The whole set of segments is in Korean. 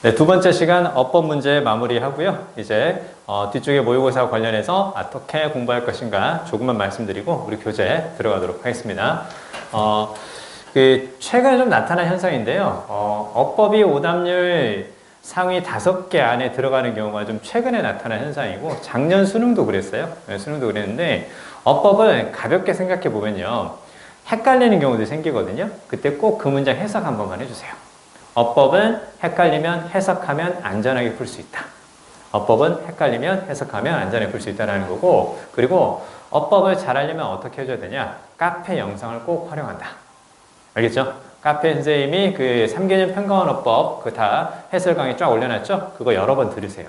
네, 두 번째 시간 어법 문제 마무리하고요. 이제 뒤쪽에 모의고사 관련해서 어떻게 공부할 것인가 조금만 말씀드리고 우리 교재 들어가도록 하겠습니다. 최근에 좀 나타난 현상인데요. 어법이 오답률 상위 5개 안에 들어가는 경우가 좀 최근에 나타난 현상이고 작년 수능도 그랬어요. 네, 수능도 그랬는데 어법을 가볍게 생각해 보면요. 헷갈리는 경우도 생기거든요. 그때 꼭 그 문장 해석 한 번만 해주세요. 어법은 헷갈리면 해석하면 안전하게 풀 수 있다. 어법은 헷갈리면 해석하면 안전하게 풀 수 있다는 거고, 그리고 어법을 잘하려면 어떻게 해줘야 되냐? 카페 영상을 꼭 활용한다. 알겠죠? 카페 선생님이 그 3개년 평가원 어법 그 다 해설 강의 쫙 올려놨죠? 그거 여러 번 들으세요.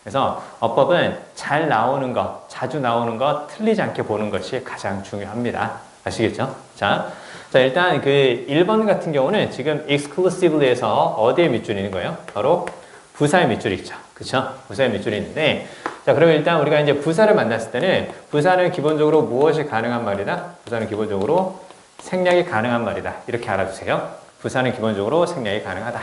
그래서 어법은 잘 나오는 것, 자주 나오는 것, 틀리지 않게 보는 것이 가장 중요합니다. 아시겠죠? 자, 일단 그 1번 같은 경우는 지금 exclusively에서 어디에 밑줄이 있는 거예요? 바로 부사의 밑줄이 있죠. 그쵸? 부사의 밑줄이 있는데, 자, 그러면 일단 우리가 이제 부사를 만났을 때는 부사는 기본적으로 무엇이 가능한 말이다? 부사는 기본적으로 생략이 가능한 말이다. 이렇게 알아두세요. 부사는 기본적으로 생략이 가능하다.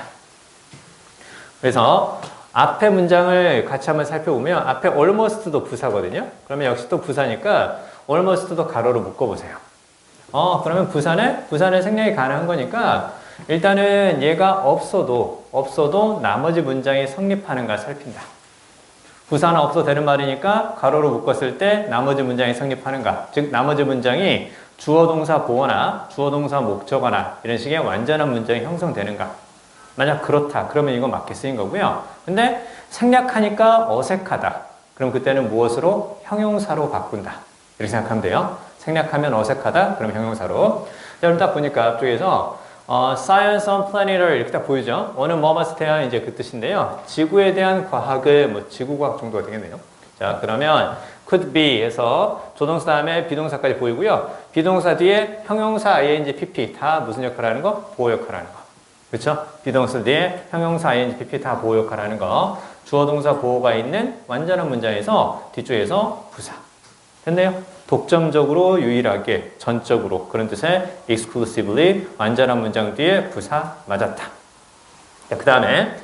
그래서 앞에 문장을 같이 한번 살펴보면 앞에 almost도 부사거든요. 그러면 역시 또 부사니까 almost도 가로로 묶어보세요. 그러면 부사는 생략이 가능한 거니까 일단은 얘가 없어도 나머지 문장이 성립하는가 살핀다. 부사는 없어도 되는 말이니까 가로로 묶었을 때 나머지 문장이 성립하는가. 즉, 나머지 문장이 주어 동사 보어나 주어 동사 목적어나 이런 식의 완전한 문장이 형성되는가. 만약 그렇다. 그러면 이거 맞게 쓰인 거고요. 근데 생략하니까 어색하다. 그럼 그때는 무엇으로? 형용사로 바꾼다. 이렇게 생각하면 돼요. 생략하면 어색하다. 그럼 형용사로. 자, 그럼 딱 보니까 앞쪽에서 Science on Planet 이렇게 딱 보이죠? 어느 뭐뭐에 대한 이제 그 뜻인데요. 지구에 대한 과학을 지구과학 정도가 되겠네요. 자, 그러면 could be 해서 조동사 다음에 비동사까지 보이고요. 비동사 뒤에 형용사 ing, pp 다 무슨 역할을 하는 거? 보호 역할을 하는 거. 그렇죠? 비동사 뒤에 형용사 ing, pp 다 보호 역할을 하는 거. 주어 동사 보호가 있는 완전한 문장에서 뒤쪽에서 부사. 됐네요? 독점적으로, 유일하게, 전적으로 그런 뜻의 exclusively 완전한 문장 뒤에 부사 맞았다. 그 다음에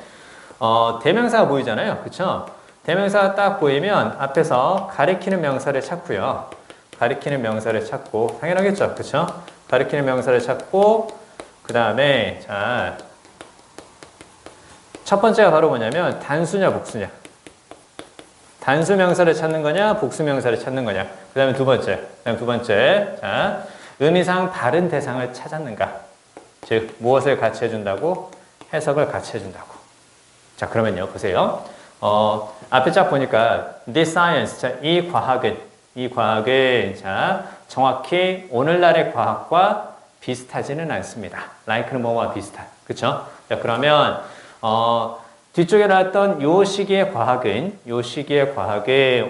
대명사가 보이잖아요. 그쵸? 대명사가 딱 보이면 앞에서 가리키는 명사를 찾고요. 가리키는 명사를 찾고 당연하겠죠. 그쵸? 가리키는 명사를 찾고 그 다음에 자, 첫 번째가 바로 뭐냐면 단수냐 복수냐. 단수 명사를 찾는 거냐, 복수 명사를 찾는 거냐. 그 다음에 두 번째. 자, 의미상 다른 대상을 찾았는가. 즉, 무엇을 같이 해준다고? 해석을 같이 해준다고. 자, 그러면요, 보세요. 앞에 쫙 보니까, this science. 자, 이 과학은, 자, 정확히 오늘날의 과학과 비슷하지는 않습니다. like는 뭐와 비슷한. 그쵸? 자, 그러면, 뒤쪽에 나왔던 요 시기의 과학은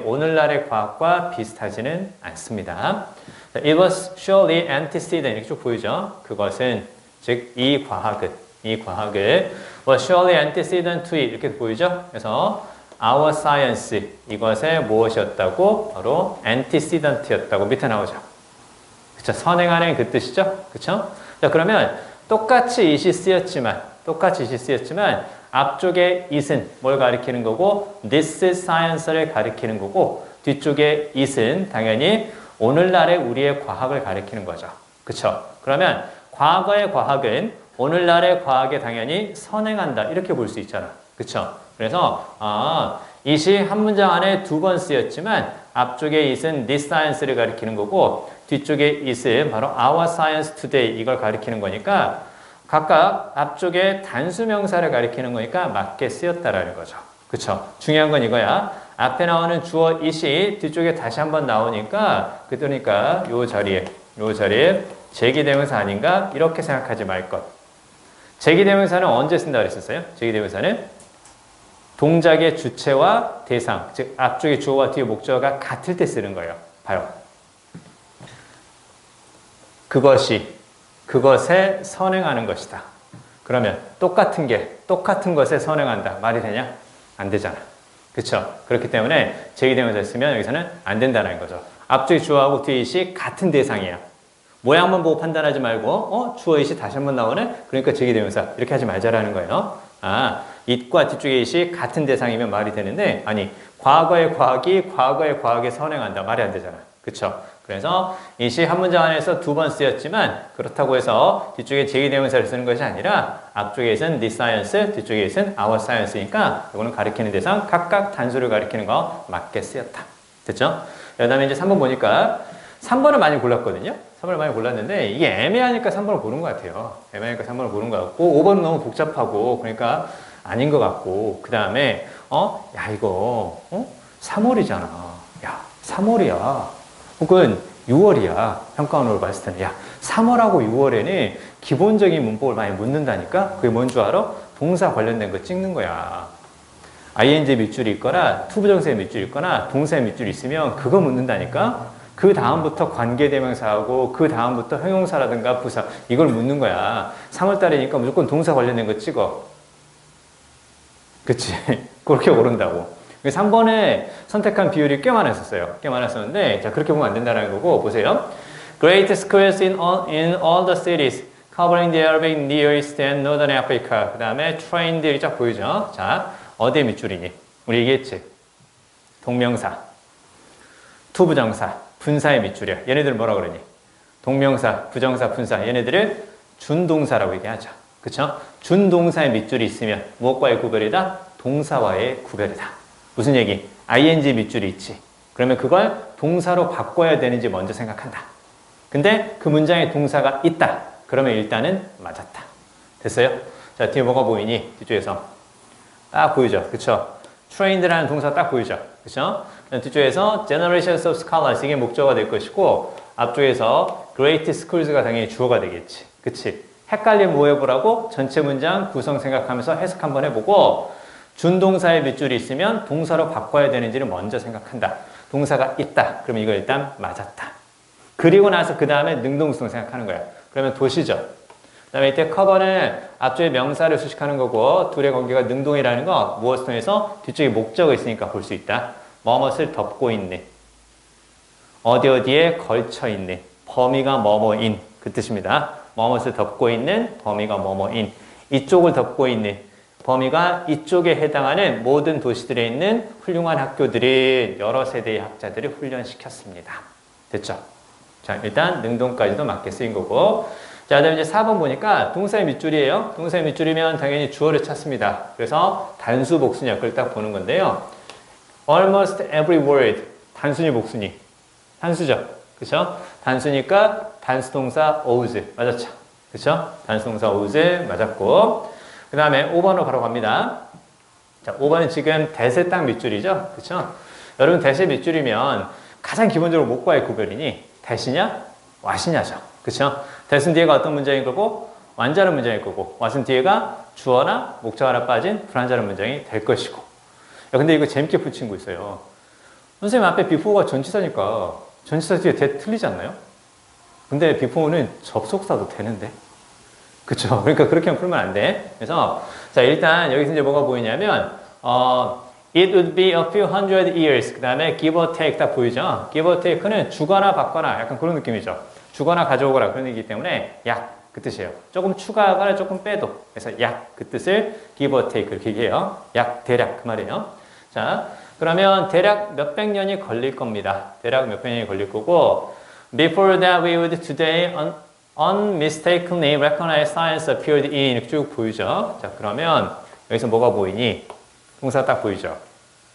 오늘날의 과학과 비슷하지는 않습니다. It was surely antecedent 이렇게 쭉 보이죠? 그것은 즉 이 과학을 was surely antecedent to it 이렇게 보이죠? 그래서 our science 이것의 무엇이었다고? 바로 antecedent였다고 밑에 나오죠. 그쵸? 선행하는 그 뜻이죠? 그쵸? 자, 그러면 똑같이 it이 쓰였지만 앞쪽에 it은 뭘 가리키는 거고 this is science를 가리키는 거고 뒤쪽에 it은 당연히 오늘날의 우리의 과학을 가리키는 거죠. 그쵸? 그러면 과거의 과학은 오늘날의 과학에 당연히 선행한다. 이렇게 볼 수 있잖아. 그쵸? 그래서 it이 한 문장 안에 2번 쓰였지만 앞쪽에 it은 this science를 가리키는 거고 뒤쪽에 it은 바로 our science today 이걸 가리키는 거니까 각각 앞쪽에 단수명사를 가리키는 거니까 맞게 쓰였다라는 거죠. 그쵸? 중요한 건 이거야. 앞에 나오는 주어 it이 뒤쪽에 다시 한번 나오니까 그러니까 요 자리에 제기대명사 아닌가? 이렇게 생각하지 말 것. 제기대명사는 언제 쓴다 그랬었어요? 제기대명사는 동작의 주체와 대상, 즉 앞쪽에 주어와 뒤에 목적어가 같을 때 쓰는 거예요. 봐요. 그것에 선행하는 것이다. 그러면 똑같은 것에 선행한다. 말이 되냐? 안 되잖아. 그쵸? 그렇기 때문에 제기대명사 쓰면 여기서는 안 된다는 거죠. 앞쪽에 주어하고 뒤에 it이 같은 대상이야. 모양만 보고 판단하지 말고 주어 it이 다시 한번 나오네? 그러니까 제기대명사 이렇게 하지 말자라는 거예요. 아, it과 뒤쪽에 it이 같은 대상이면 말이 되는데 아니 과거의 과학이 과거의 과학에 선행한다. 말이 안 되잖아. 그쵸? 그래서 it이 한 문장 안에서 두 번 쓰였지만 그렇다고 해서 뒤쪽에 제2대명사를 쓰는 것이 아니라 앞쪽에 it은 this science, 뒤쪽에 it은 our science니까 이거는 가리키는 대상 각각 단수를 가리키는 거 맞게 쓰였다. 됐죠? 그 다음에 이제 3번 보니까 3번을 많이 골랐거든요. 3번을 많이 골랐는데 이게 애매하니까 3번을 고른 것 같아요. 애매하니까 3번을 고른 것 같고 5번은 너무 복잡하고 그러니까 아닌 것 같고 그 다음에 야 이거 3월이잖아. 야 3월이야. 혹은 6월이야. 평가원으로 봤을 때는 야 3월하고 6월에는 기본적인 문법을 많이 묻는다니까. 그게 뭔 줄 알아? 동사 관련된 거 찍는 거야. ing 밑줄이 있거나 투부정사의 밑줄이 있거나 동사의 밑줄이 있으면 그거 묻는다니까. 그 다음부터 관계대명사하고 그 다음부터 형용사라든가 부사 이걸 묻는 거야. 3월달이니까 무조건 동사 관련된 거 찍어. 그치? 그렇게 오른다고. 3번에 선택한 비율이 꽤 많았었어요. 꽤 많았었는데 자 그렇게 보면 안 된다는 거고 보세요. Great schools in all the cities covering the Arabic, Near East and Northern Africa. 그 다음에 trained이 쫙 보이죠. 자 어디에 밑줄이니? 우리 얘기했지. 동명사, 투부정사, 분사의 밑줄이야. 얘네들 뭐라 그러니? 동명사, 부정사, 분사. 얘네들을 준동사라고 얘기하죠. 그쵸? 준동사의 밑줄이 있으면 무엇과의 구별이다? 동사와의 구별이다. 무슨 얘기? ing 밑줄이 있지. 그러면 그걸 동사로 바꿔야 되는지 먼저 생각한다. 근데 그 문장에 동사가 있다. 그러면 일단은 맞았다. 됐어요? 자, 뒤에 뭐가 보이니? 뒤쪽에서. 딱 보이죠? 그쵸? trained라는 동사 딱 보이죠? 그쵸? 뒤쪽에서 generations of scholars 이게 목적어가 될 것이고 앞쪽에서 great scholes가 당연히 주어가 되겠지. 그치? 헷갈리면 뭐 해보라고? 전체 문장 구성 생각하면서 해석 한번 해보고 준동사의 밑줄이 있으면 동사로 바꿔야 되는지를 먼저 생각한다. 동사가 있다. 그러면 이거 일단 맞았다. 그리고 나서 그 다음에 능동성 생각하는 거야. 그러면 도시죠. 그 다음에 이때 커버는 앞쪽에 명사를 수식하는 거고 둘의 관계가 능동이라는 거 무엇을 통해서 뒤쪽에 목적어 있으니까 볼 수 있다. 뭐뭇을 덮고 있는 어디 어디에 걸쳐 있는 범위가 뭐뭐인 그 뜻입니다. 뭐뭇을 덮고 있는 범위가 뭐뭐인 이쪽을 덮고 있는 범위가 이쪽에 해당하는 모든 도시들에 있는 훌륭한 학교들은 여러 세대의 학자들을 훈련시켰습니다. 됐죠? 자, 일단 능동까지도 맞게 쓰인 거고 자, 그다음에 이제 4번 보니까 동사의 밑줄이에요. 동사의 밑줄이면 당연히 주어를 찾습니다. 그래서 단수 복순이 역할을 딱 보는 건데요. Almost every word 단순히 복순이 단수죠. 그쵸? 단수니까 단수동사 owes 맞았죠? 그쵸? 단수동사 owes 맞았고 그 다음에 5번으로 바로 갑니다. 자, 5번은 지금 대세 딱 밑줄이죠? 그쵸? 여러분 대세 밑줄이면 가장 기본적으로 목과의 구별이니 대시냐? 왓이냐죠. 그쵸? 대신 뒤에가 어떤 문장일 거고 완자는 문장일 거고 왓은 뒤에가 주어나 목적 하나 빠진 불완자는 문장이 될 것이고 야, 근데 이거 재밌게 붙인 거 있어요. 선생님 앞에 before가 전치사니까 전치사 뒤에 that 틀리지 않나요? 근데 before는 접속사도 되는데 그쵸. 그러니까 그렇게 풀면 안 돼. 그래서, 자, 일단 여기서 이제 뭐가 보이냐면, it would be a few hundred years. 그 다음에 give or take 딱 보이죠? give or take는 주거나 받거나 약간 그런 느낌이죠. 주거나 가져오거나 그런 얘기이기 때문에 약, 그 뜻이에요. 조금 추가하거나 조금 빼도. 그래서 약, 그 뜻을 give or take 이렇게 얘기해요. 약, 대략 그 말이에요. 자, 그러면 대략 몇백 년이 걸릴 겁니다. 대략 몇백 년이 걸릴 거고, before that we would today unmistakenly recognize science appeared in 이렇게 쭉 보이죠. 자, 그러면 여기서 뭐가 보이니? 동사가 딱 보이죠.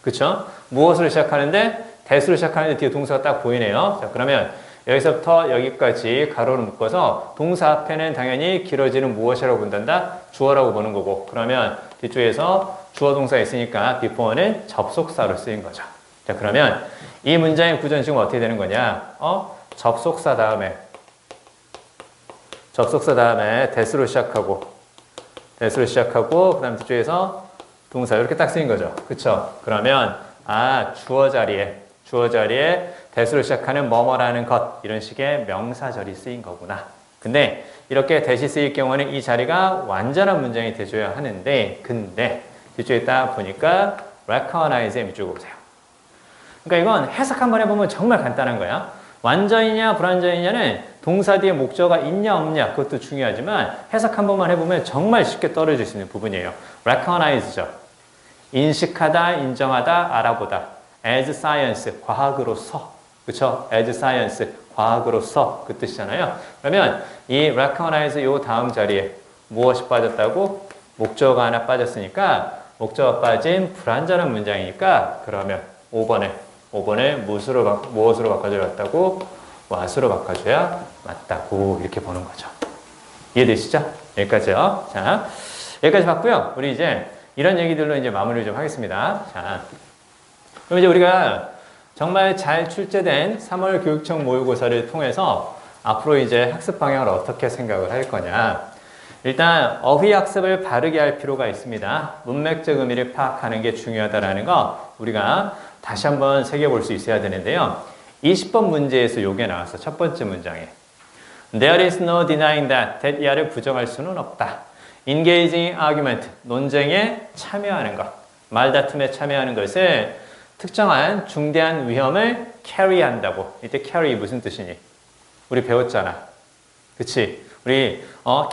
그쵸? 무엇으로 시작하는데? 대수로 시작하는데 뒤에 동사가 딱 보이네요. 자, 그러면 여기서부터 여기까지 가로를 묶어서 동사 앞에는 당연히 길어지는 무엇이라고 본단다? 주어라고 보는 거고 그러면 뒤쪽에서 주어 동사가 있으니까 before는 접속사로 쓰인 거죠. 자, 그러면 이 문장의 구조는 지금 어떻게 되는 거냐? 접속사 다음에 that으로 시작하고 그 다음 뒤쪽에서 동사 이렇게 딱 쓰인 거죠. 그쵸? 그러면 주어 자리에 that으로 시작하는 뭐뭐라는 것 이런 식의 명사절이 쓰인 거구나. 근데 이렇게 that이 쓰일 경우는 이 자리가 완전한 문장이 돼줘야 하는데 근데 뒤쪽에 딱 보니까 recognize의 밑줄 보세요. 그러니까 이건 해석 한번 해보면 정말 간단한 거야. 완전이냐 불완전이냐는 동사 뒤에 목적어가 있냐 없냐 그것도 중요하지만 해석 한 번만 해보면 정말 쉽게 떨어질 수 있는 부분이에요. recognize죠. 인식하다, 인정하다, 알아보다. as science, 과학으로서. 그쵸? as science, 과학으로서 그 뜻이잖아요. 그러면 이 recognize 요 다음 자리에 무엇이 빠졌다고? 목적어가 하나 빠졌으니까 목적어 빠진 불완전한 문장이니까 그러면 5번을 무엇으로 바꿔줘야 맞다고? what으로 바꿔줘야 맞다고 이렇게 보는 거죠. 이해되시죠? 여기까지요. 자, 여기까지 봤고요. 우리 이제 이런 얘기들로 이제 마무리를 좀 하겠습니다. 자, 그럼 이제 우리가 정말 잘 출제된 3월 교육청 모의고사를 통해서 앞으로 이제 학습 방향을 어떻게 생각을 할 거냐. 일단 어휘 학습을 바르게 할 필요가 있습니다. 문맥적 의미를 파악하는 게 중요하다라는 거 우리가 다시 한번 새겨볼 수 있어야 되는데요. 20번 문제에서 요게 나왔어. 첫 번째 문장에. There is no denying that 이하를 부정할 수는 없다. Engaging argument, 논쟁에 참여하는 것. 말다툼에 참여하는 것을 특정한 중대한 위험을 carry한다고. 이때 carry 무슨 뜻이니? 우리 배웠잖아. 그치? 우리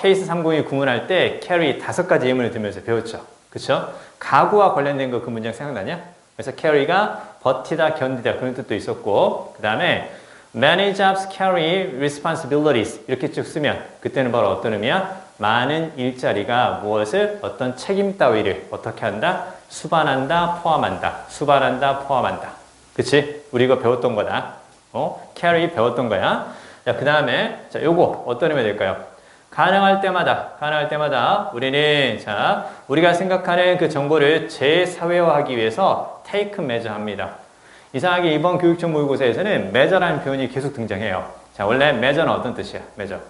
케이스 302 구문할 때 carry 5가지 예문을 들면서 배웠죠. 그쵸? 가구와 관련된 거 그 문장 생각나냐? 그래서 carry가 버티다, 견디다 그런 뜻도 있었고 그 다음에 many jobs carry responsibilities 이렇게 쭉 쓰면 그때는 바로 어떤 의미야? 많은 일자리가 무엇을? 어떤 책임 따위를 어떻게 한다? 수반한다, 포함한다. 수반한다, 포함한다. 그치? 우리 이거 배웠던 거다. carry 배웠던 거야. 자, 그 다음에 자, 요거 어떤 의미가 될까요? 가능할 때마다 우리는 자, 우리가 생각하는 그 정보를 재사회화하기 위해서 take measure 합니다. 이상하게 이번 교육청 모의고사에서는 measure라는 표현이 계속 등장해요. 자, 원래 measure는 어떤 뜻이야? measure.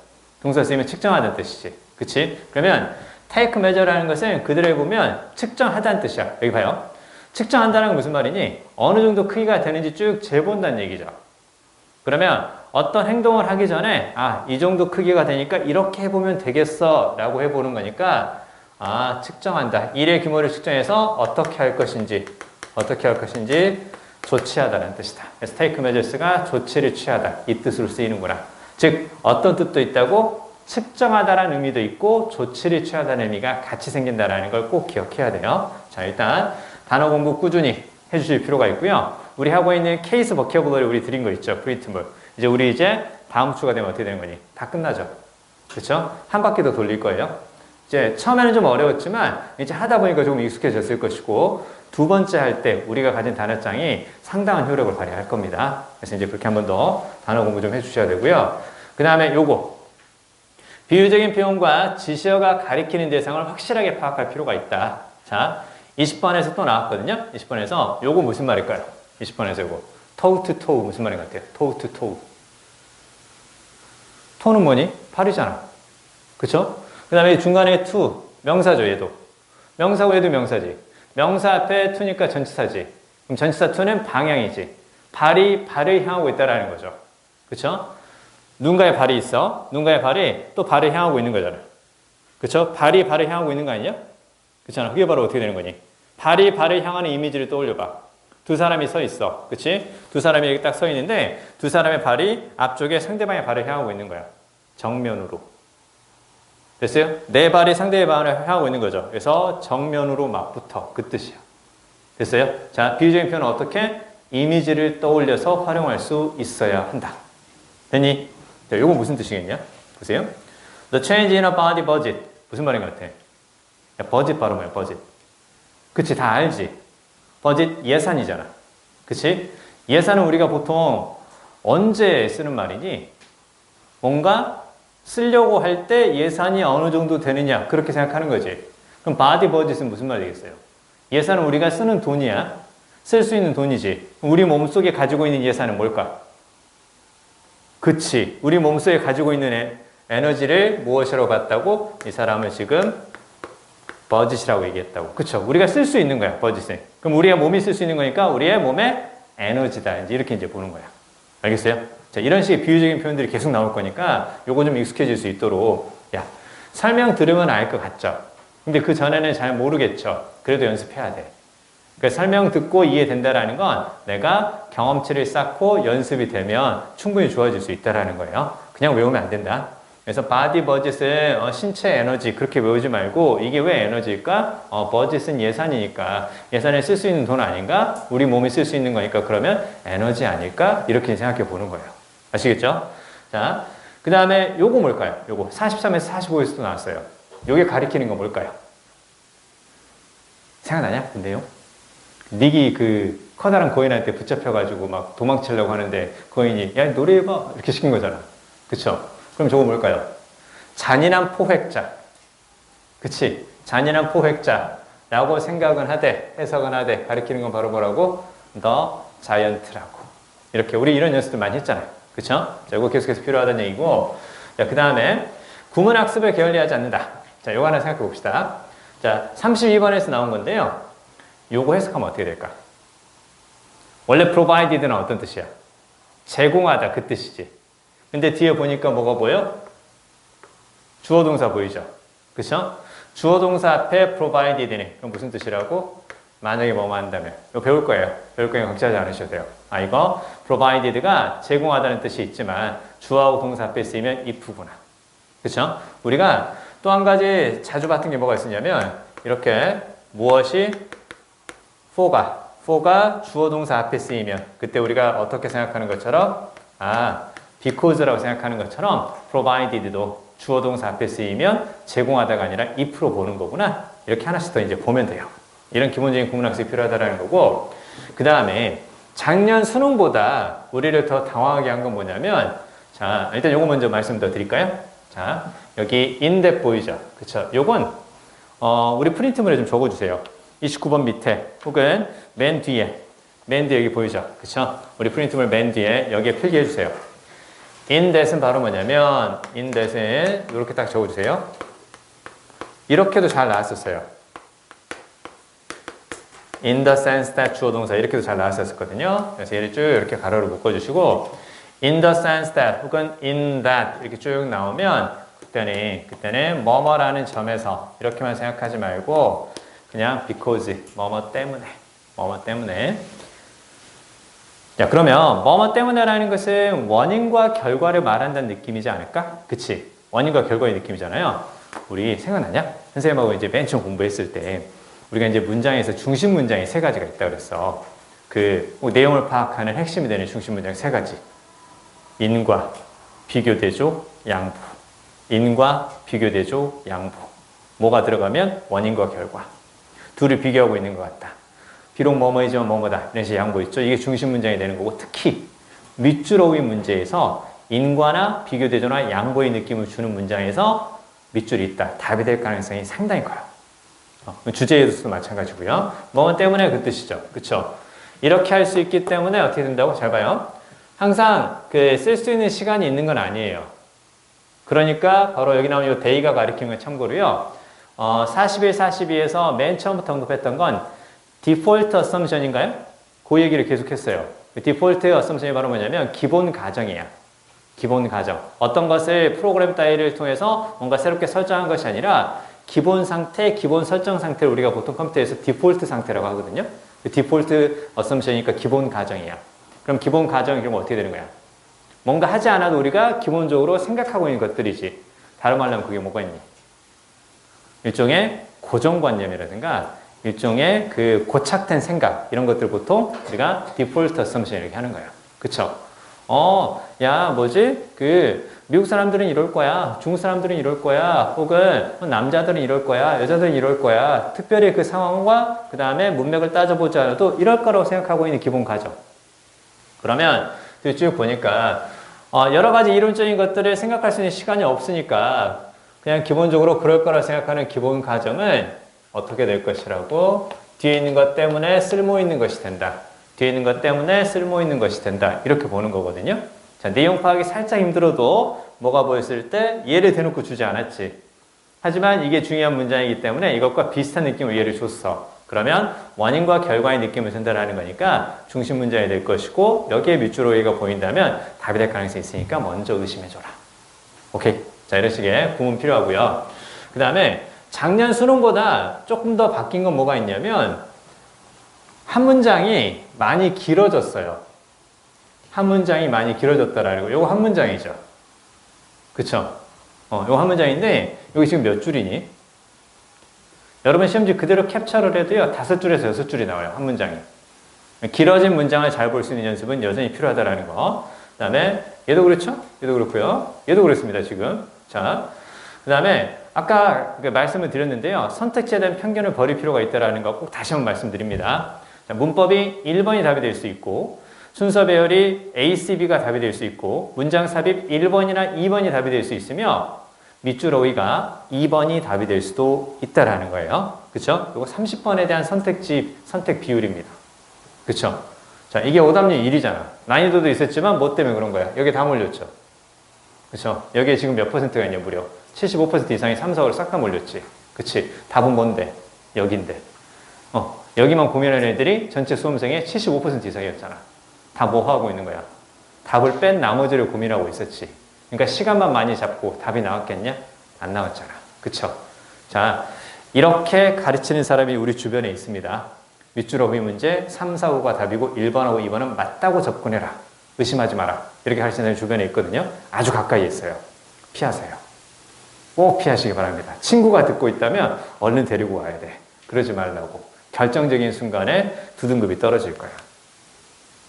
동사 쓰이면 측정하다는 뜻이지. 그치? 그러면 take measure라는 것은 그대로 보면 측정하다는 뜻이야. 여기 봐요. 측정한다는 건 무슨 말이니? 어느 정도 크기가 되는지 쭉 재본다는 얘기죠. 그러면 어떤 행동을 하기 전에 이 정도 크기가 되니까 이렇게 해보면 되겠어 라고 해보는 거니까 측정한다. 일의 규모를 측정해서 어떻게 할 것인지 조치하다는 뜻이다. 그래서 take measures가 조치를 취하다. 이 뜻으로 쓰이는구나. 즉 어떤 뜻도 있다고? 측정하다라는 의미도 있고 조치를 취하다는 의미가 같이 생긴다는 걸 꼭 기억해야 돼요. 자, 일단 단어 공부 꾸준히 해주실 필요가 있고요. 우리 하고 있는 케이스 버큐버러리 우리 드린 거 있죠. 프리트물. 우리 이제 다음 주가 되면 어떻게 되는 거니? 다 끝나죠. 그렇죠? 한 바퀴 더 돌릴 거예요. 이제 처음에는 좀 어려웠지만 이제 하다 보니까 조금 익숙해졌을 것이고 두 번째 할 때 우리가 가진 단어장이 상당한 효력을 발휘할 겁니다. 그래서 이제 그렇게 한 번 더 단어 공부 좀 해주셔야 되고요. 그 다음에 요거 비유적인 표현과 지시어가 가리키는 대상을 확실하게 파악할 필요가 있다. 자, 20번에서 또 나왔거든요. 20번에서 요거 무슨 말일까요? 20번에서 요거 toe to toe 무슨 말인 것 같아요? toe to toe. toe는 뭐니? 팔이잖아. 그쵸? 그 다음에 중간에 to 명사죠. 얘도 명사고 얘도 명사지. 명사 앞에 to니까 전치사지. 그럼 전치사 to는 방향이지. 발을 향하고 있다라는 거죠. 그쵸? 누군가의 발이 있어. 누군가의 발이 또 발을 향하고 있는 거잖아. 그쵸? 발이 발을 향하고 있는 거 아니냐? 그렇잖아. 그게 바로 어떻게 되는 거니? 발이 발을 향하는 이미지를 떠올려봐. 두 사람이 서 있어. 그치? 두 사람이 이렇게 딱 서 있는데 두 사람의 발이 앞쪽에 상대방의 발을 향하고 있는 거야. 정면으로. 됐어요? 내 발이 상대의 발을 향하고 있는 거죠. 그래서 정면으로 맞붙어. 그 뜻이야. 됐어요? 자, 비유적인 표현은 어떻게? 이미지를 떠올려서 활용할 수 있어야 한다. 됐니? 자, 이거 무슨 뜻이겠냐? 보세요. The change in a body budget. 무슨 말인 것 같아? 야, budget 발음이야, budget. 그치, 다 알지? budget 예산이잖아. 그치? 예산은 우리가 보통 언제 쓰는 말이니? 뭔가 쓰려고 할 때 예산이 어느 정도 되느냐, 그렇게 생각하는 거지. 그럼 body budget은 무슨 말 되겠어요? 예산은 우리가 쓰는 돈이야. 쓸 수 있는 돈이지. 우리 몸속에 가지고 있는 예산은 뭘까? 그치. 우리 몸속에 가지고 있는 에너지를 무엇이라고 봤다고? 이 사람을 지금 버짓이라고 얘기했다고. 그쵸? 우리가 쓸 수 있는 거야, 버짓은. 그럼 우리의 몸이 쓸 수 있는 거니까 우리의 몸의 에너지다. 이렇게 이제 보는 거야. 알겠어요? 자, 이런 식의 비유적인 표현들이 계속 나올 거니까 요거 좀 익숙해질 수 있도록 야, 설명 들으면 알 것 같죠? 근데 그 전에는 잘 모르겠죠? 그래도 연습해야 돼. 그러니까 설명 듣고 이해된다라는 건 내가 경험치를 쌓고 연습이 되면 충분히 좋아질 수 있다라는 거예요. 그냥 외우면 안 된다. 그래서 body budget은 신체 에너지 그렇게 외우지 말고 이게 왜 에너지일까? budget은 예산이니까 예산에 쓸 수 있는 돈 아닌가? 우리 몸이 쓸 수 있는 거니까 그러면 에너지 아닐까? 이렇게 생각해 보는 거예요. 아시겠죠? 자, 그 다음에 요거 뭘까요? 요거 43에서 45에서도 나왔어요. 요게 가리키는 건 뭘까요? 생각나냐? 근데요? 닉이 그 커다란 거인한테 붙잡혀가지고 막 도망치려고 하는데 거인이 야 노래해봐 이렇게 시킨 거잖아. 그쵸? 그럼 저거 뭘까요? 잔인한 포획자. 그치? 잔인한 포획자라고 생각은 하되 해석은 하되 가리키는 건 바로 뭐라고? 더 자이언트라고. 이렇게 우리 이런 연습들 많이 했잖아요. 그쵸? 자, 이거 계속해서 필요하다는 얘기고. 자, 그 다음에 구문학습을 게을리하지 않는다. 자, 요거 하나 생각해 봅시다. 자, 32번에서 나온 건데요. 요거 해석하면 어떻게 될까? 원래 provided는 어떤 뜻이야? 제공하다 그 뜻이지. 근데 뒤에 보니까 뭐가 보여? 주어 동사 보이죠? 그쵸? 주어 동사 앞에 provided니 그럼 무슨 뜻이라고? 만약에 뭐뭐 한다면 이거 배울 거예요. 배울 거니까 걱정하지 않으셔도 돼요. 아 이거 provided가 제공하다는 뜻이 있지만 주어하고 동사 앞에 쓰이면 if구나. 그쵸? 우리가 또 한 가지 자주 봤던 게 뭐가 있었냐면 이렇게 무엇이 for가 주어 동사 앞에 쓰이면 그때 우리가 어떻게 생각하는 것처럼 because라고 생각하는 것처럼 provided도 주어 동사 앞에 쓰이면 제공하다가 아니라 if로 보는 거구나. 이렇게 하나씩 더 이제 보면 돼요. 이런 기본적인 구문학습이 필요하다는 거고 그 다음에 작년 수능보다 우리를 더 당황하게 한 건 뭐냐면 자 일단 요거 먼저 말씀 더 드릴까요? 자 여기 in-depth 보이죠? 그쵸? 요건 우리 프린트물에 좀 적어주세요. 29번 밑에 혹은 맨 뒤에 여기 보이죠? 그쵸? 우리 프린트물 맨 뒤에 여기에 필기해 주세요. in-depth는 바로 뭐냐면 in-depth는 이렇게 딱 적어주세요. 이렇게도 잘 나왔었어요. in the sense that 주어 동사 이렇게도 잘 나왔었거든요. 그래서 얘를 쭉 이렇게 가로로 묶어주시고 in the sense that 혹은 in that 이렇게 쭉 나오면 그때는 뭐뭐라는 점에서 이렇게만 생각하지 말고 그냥 because 뭐뭐 때문에 자 그러면 뭐뭐 때문에라는 것은 원인과 결과를 말한다는 느낌이지 않을까? 그치? 원인과 결과의 느낌이잖아요. 우리 생각나냐? 선생님하고 이제 맨 처음 공부했을 때 우리가 이제 문장에서 중심 문장이 세 가지가 있다 그랬어. 그 내용을 파악하는 핵심이 되는 중심 문장 세 가지. 인과, 비교, 대조, 양보. 인과, 비교, 대조, 양보. 뭐가 들어가면 원인과 결과. 둘을 비교하고 있는 것 같다. 비록 뭐뭐이지만 뭐뭐다. 이런 식의 양보 있죠. 이게 중심 문장이 되는 거고 특히 밑줄 어휘 문제에서 인과나 비교, 대조나 양보의 느낌을 주는 문장에서 밑줄이 있다. 답이 될 가능성이 상당히 커요. 주제에서도 마찬가지고요. 뭐 때문에 그 뜻이죠. 그쵸? 이렇게 할 수 있기 때문에 어떻게 된다고? 잘 봐요. 항상 쓸 수 있는 시간이 있는 건 아니에요. 그러니까 바로 여기 나오는 이 데이가 가리키는 건 참고로요. 41, 42에서 맨 처음부터 언급했던 건 디폴트 어썸션인가요? 그 얘기를 계속했어요. 디폴트 어썸션이 바로 뭐냐면 기본 가정이야. 기본 가정. 어떤 것을 프로그램 따위를 통해서 뭔가 새롭게 설정한 것이 아니라 기본 상태, 기본 설정 상태를 우리가 보통 컴퓨터에서 디폴트 상태라고 하거든요. 디폴트 어썸션이니까 기본 가정이야. 그럼 기본 가정 이런 거 어떻게 되는 거야? 뭔가 하지 않아도 우리가 기본적으로 생각하고 있는 것들이지. 다른 말로 하면 그게 뭐가 있니? 일종의 고정관념이라든가 일종의 그 고착된 생각 이런 것들 보통 우리가 디폴트 어썸션 이렇게 하는 거예요. 그쵸? 야 뭐지? 미국 사람들은 이럴 거야. 중국 사람들은 이럴 거야. 혹은 남자들은 이럴 거야. 여자들은 이럴 거야. 특별히 그 상황과 그 다음에 문맥을 따져보지 않아도 이럴 거라고 생각하고 있는 기본 가정. 그러면 쭉 보니까 여러 가지 이론적인 것들을 생각할 수 있는 시간이 없으니까 그냥 기본적으로 그럴 거라 생각하는 기본 가정은 어떻게 될 것이라고 뒤에 있는 것 때문에 쓸모 있는 것이 된다. 뒤에 있는 것 때문에 쓸모 있는 것이 된다. 이렇게 보는 거거든요. 자, 내용 파악이 살짝 힘들어도 뭐가 보였을 때 예를 대놓고 주지 않았지. 하지만 이게 중요한 문장이기 때문에 이것과 비슷한 느낌으로 예를 줬어. 그러면 원인과 결과의 느낌을 전달하는 거니까 중심 문장이 될 것이고 여기에 밑줄 어휘가 보인다면 답이 될 가능성이 있으니까 먼저 의심해줘라. 오케이. 자, 이런 식의 구문 필요하고요. 그 다음에 작년 수능보다 조금 더 바뀐 건 뭐가 있냐면 한 문장이 많이 길어졌어요. 한 문장이 많이 길어졌다라는 거. 요거 한 문장이죠. 그쵸? 요거 한 문장인데, 여기 지금 몇 줄이니? 여러분 시험지 그대로 캡처를 해도요, 5줄에서 6줄이 나와요. 한 문장이. 길어진 문장을 잘 볼 수 있는 연습은 여전히 필요하다라는 거. 그 다음에, 얘도 그렇죠? 얘도 그렇고요. 얘도 그렇습니다, 지금. 자, 그 다음에, 아까 말씀을 드렸는데요. 선택지에 대한 편견을 버릴 필요가 있다는 거 꼭 다시 한번 말씀드립니다. 자, 문법이 1번이 답이 될 수 있고, 순서 배열이 A, C, B가 답이 될 수 있고, 문장 삽입 1번이나 2번이 답이 될 수 있으며, 밑줄 어휘가 2번이 답이 될 수도 있다라는 거예요. 그쵸? 이거 30번에 대한 선택 비율입니다. 그쵸? 자, 이게 오답률 1이잖아. 난이도도 있었지만 뭐 때문에 그런 거야? 여기 다 몰렸죠? 그쵸? 여기에 지금 몇 퍼센트가 있냐, 무려. 75% 이상이 3, 4, 5를 싹 다 몰렸지. 그치? 답은 뭔데? 여긴데. 여기만 고민하는 애들이 전체 수험생의 75% 이상이었잖아. 다 뭐 하고 있는 거야? 답을 뺀 나머지를 고민하고 있었지. 그러니까 시간만 많이 잡고 답이 나왔겠냐? 안 나왔잖아. 그쵸? 자, 이렇게 가르치는 사람이 우리 주변에 있습니다. 밑줄 어휘 문제 3, 4, 5가 답이고 1번하고 2번은 맞다고 접근해라. 의심하지 마라. 이렇게 가르치는 주변에 있거든요. 아주 가까이 있어요. 피하세요. 꼭 피하시기 바랍니다. 친구가 듣고 있다면 얼른 데리고 와야 돼. 그러지 말라고. 결정적인 순간에 두 등급이 떨어질 거야.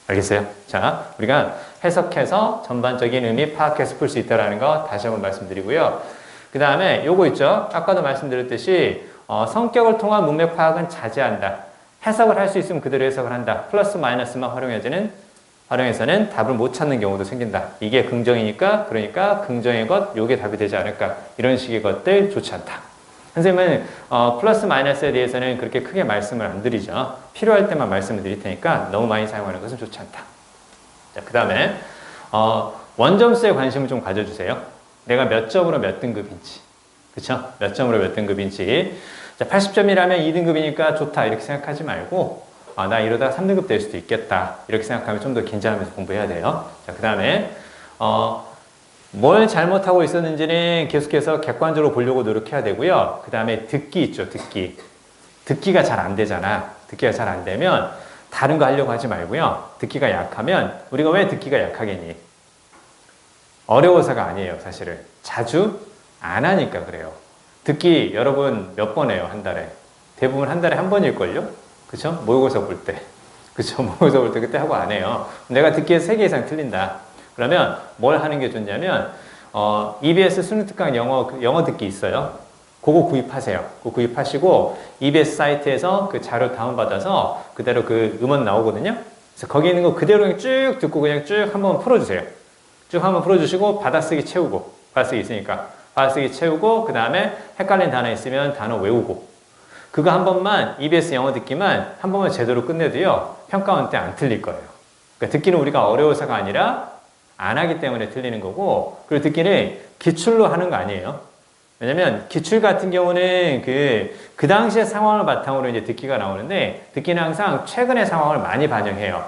알겠어요? 자, 우리가 해석해서 전반적인 의미 파악해서 풀 수 있다는 거 다시 한번 말씀드리고요. 그 다음에 요거 있죠? 아까도 말씀드렸듯이 성격을 통한 문맥 파악은 자제한다. 해석을 할 수 있으면 그대로 해석을 한다. 플러스 마이너스만 활용해서는 답을 못 찾는 경우도 생긴다. 이게 긍정이니까 그러니까 긍정의 것 요게 답이 되지 않을까. 이런 식의 것들 좋지 않다. 선생님은 플러스 마이너스에 대해서는 그렇게 크게 말씀을 안 드리죠. 필요할 때만 말씀을 드릴 테니까 너무 많이 사용하는 것은 좋지 않다. 자, 그 다음에 원점수에 관심을 좀 가져주세요. 내가 몇 점으로 몇 등급인지. 그쵸? 몇 점으로 몇 등급인지. 자, 80점이라면 2등급이니까 좋다 이렇게 생각하지 말고 나 이러다가 3등급 될 수도 있겠다 이렇게 생각하면 좀 더 긴장하면서 공부해야 돼요. 자, 그 다음에 뭘 잘못하고 있었는지는 계속해서 객관적으로 보려고 노력해야 되고요. 그 다음에 듣기 있죠, 듣기. 듣기가 잘 안 되잖아. 듣기가 잘 안 되면 다른 거 하려고 하지 말고요. 듣기가 약하면 우리가 왜 듣기가 약하겠니? 어려워서가 아니에요, 사실은. 자주 안 하니까 그래요. 듣기 여러분 몇 번 해요, 한 달에? 대부분 한 달에 한 번일걸요? 그쵸? 모의고사 볼 때. 그쵸? 모의고사 볼 때 그때 하고 안 해요. 내가 듣기에 3개 이상 틀린다. 그러면 뭘 하는 게 좋냐면 EBS 수능특강 영어 듣기 있어요. 그거 구입하세요. 그거 구입하시고 EBS 사이트에서 그 자료 다운받아서 그대로 그 음원 나오거든요. 그래서 거기 있는 거 그대로 그냥 쭉 듣고 그냥 쭉 한번 풀어주세요. 쭉 한번 풀어주시고 받아쓰기 채우고 받아쓰기 있으니까 받아쓰기 채우고 그 다음에 헷갈린 단어 있으면 단어 외우고 그거 한 번만 EBS 영어 듣기만 한 번만 제대로 끝내도요. 평가원 때 안 틀릴 거예요. 그러니까 듣기는 우리가 어려워서가 아니라 안 하기 때문에 틀리는 거고 그리고 듣기는 기출로 하는 거 아니에요. 왜냐면 기출 같은 경우는 그 당시의 상황을 바탕으로 이제 듣기가 나오는데 듣기는 항상 최근의 상황을 많이 반영해요.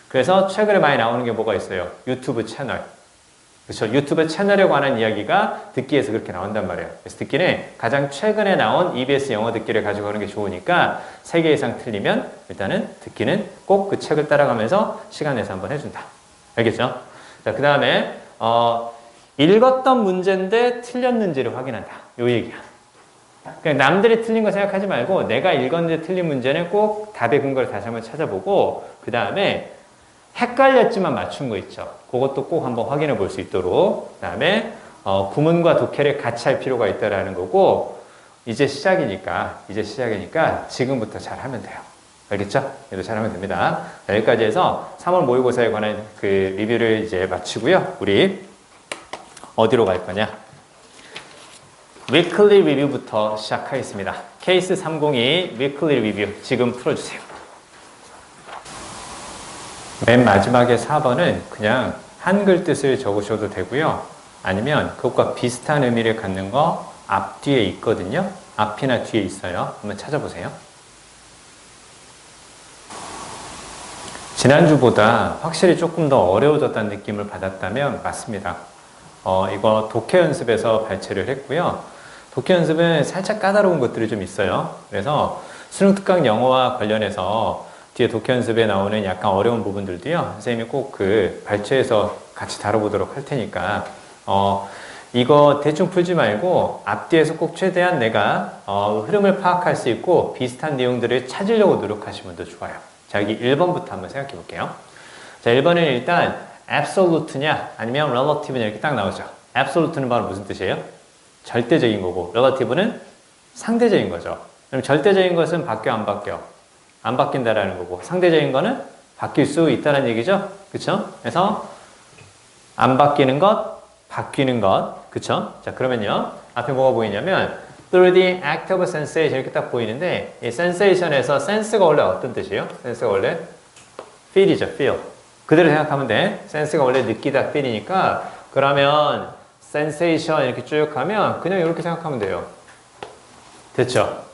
그래서 최근에 많이 나오는 게 뭐가 있어요? 유튜브 채널. 그렇죠? 유튜브 채널에 관한 이야기가 듣기에서 그렇게 나온단 말이에요. 그래서 듣기는 가장 최근에 나온 EBS 영어 듣기를 가지고 가는 게 좋으니까 3개 이상 틀리면 일단은 듣기는 꼭 그 책을 따라가면서 시간 내서 한번 해준다. 알겠죠? 자, 그 다음에 읽었던 문제인데 틀렸는지를 확인한다. 요 얘기야. 그냥 남들이 틀린 거 생각하지 말고 내가 읽었는데 틀린 문제는 꼭 답의 근거를 다시 한번 찾아보고 그 다음에 헷갈렸지만 맞춘 거 있죠. 그것도 꼭 한번 확인해 볼 수 있도록 그 다음에 구문과 독해를 같이 할 필요가 있다라는 거고 이제 시작이니까 지금부터 잘 하면 돼요. 알겠죠? 얘도 잘하면 됩니다. 자, 여기까지 해서 3월 모의고사에 관한 그 리뷰를 이제 마치고요. 우리 어디로 갈 거냐? 위클리 리뷰부터 시작하겠습니다. 케이스 302 위클리 리뷰 지금 풀어주세요. 맨 마지막에 4번은 그냥 한글 뜻을 적으셔도 되고요. 아니면 그것과 비슷한 의미를 갖는 거 앞뒤에 있거든요. 앞이나 뒤에 있어요. 한번 찾아보세요. 지난주보다 확실히 조금 더 어려워졌다는 느낌을 받았다면 맞습니다. 이거 독해 연습에서 발췌를 했고요. 독해 연습은 살짝 까다로운 것들이 좀 있어요. 그래서 수능특강 영어와 관련해서 뒤에 독해 연습에 나오는 약간 어려운 부분들도요. 선생님이 꼭 그 발췌해서 같이 다뤄보도록 할 테니까 이거 대충 풀지 말고 앞뒤에서 꼭 최대한 내가 흐름을 파악할 수 있고 비슷한 내용들을 찾으려고 노력하시면 더 좋아요. 자, 여기 1번부터 한번 생각해 볼게요. 자, 1번은 일단 absolute냐 아니면 relative냐 이렇게 딱 나오죠. absolute는 바로 무슨 뜻이에요? 절대적인 거고 relative는 상대적인 거죠. 그럼 절대적인 것은 바뀌어 안 바뀌어? 안 바뀐다라는 거고 상대적인 거는 바뀔 수 있다는 얘기죠. 그쵸? 그래서 안 바뀌는 것, 바뀌는 것. 그쵸? 자, 그러면요. 앞에 뭐가 보이냐면 through the act of sensation 이렇게 딱 보이는데 이 sensation에서 sense가 원래 어떤 뜻이에요? sense가 원래 feel이죠. feel. 그대로 생각하면 돼. sense가 원래 느끼다, feel이니까 그러면 sensation 이렇게 쭉 가면 그냥 이렇게 생각하면 돼요. 됐죠?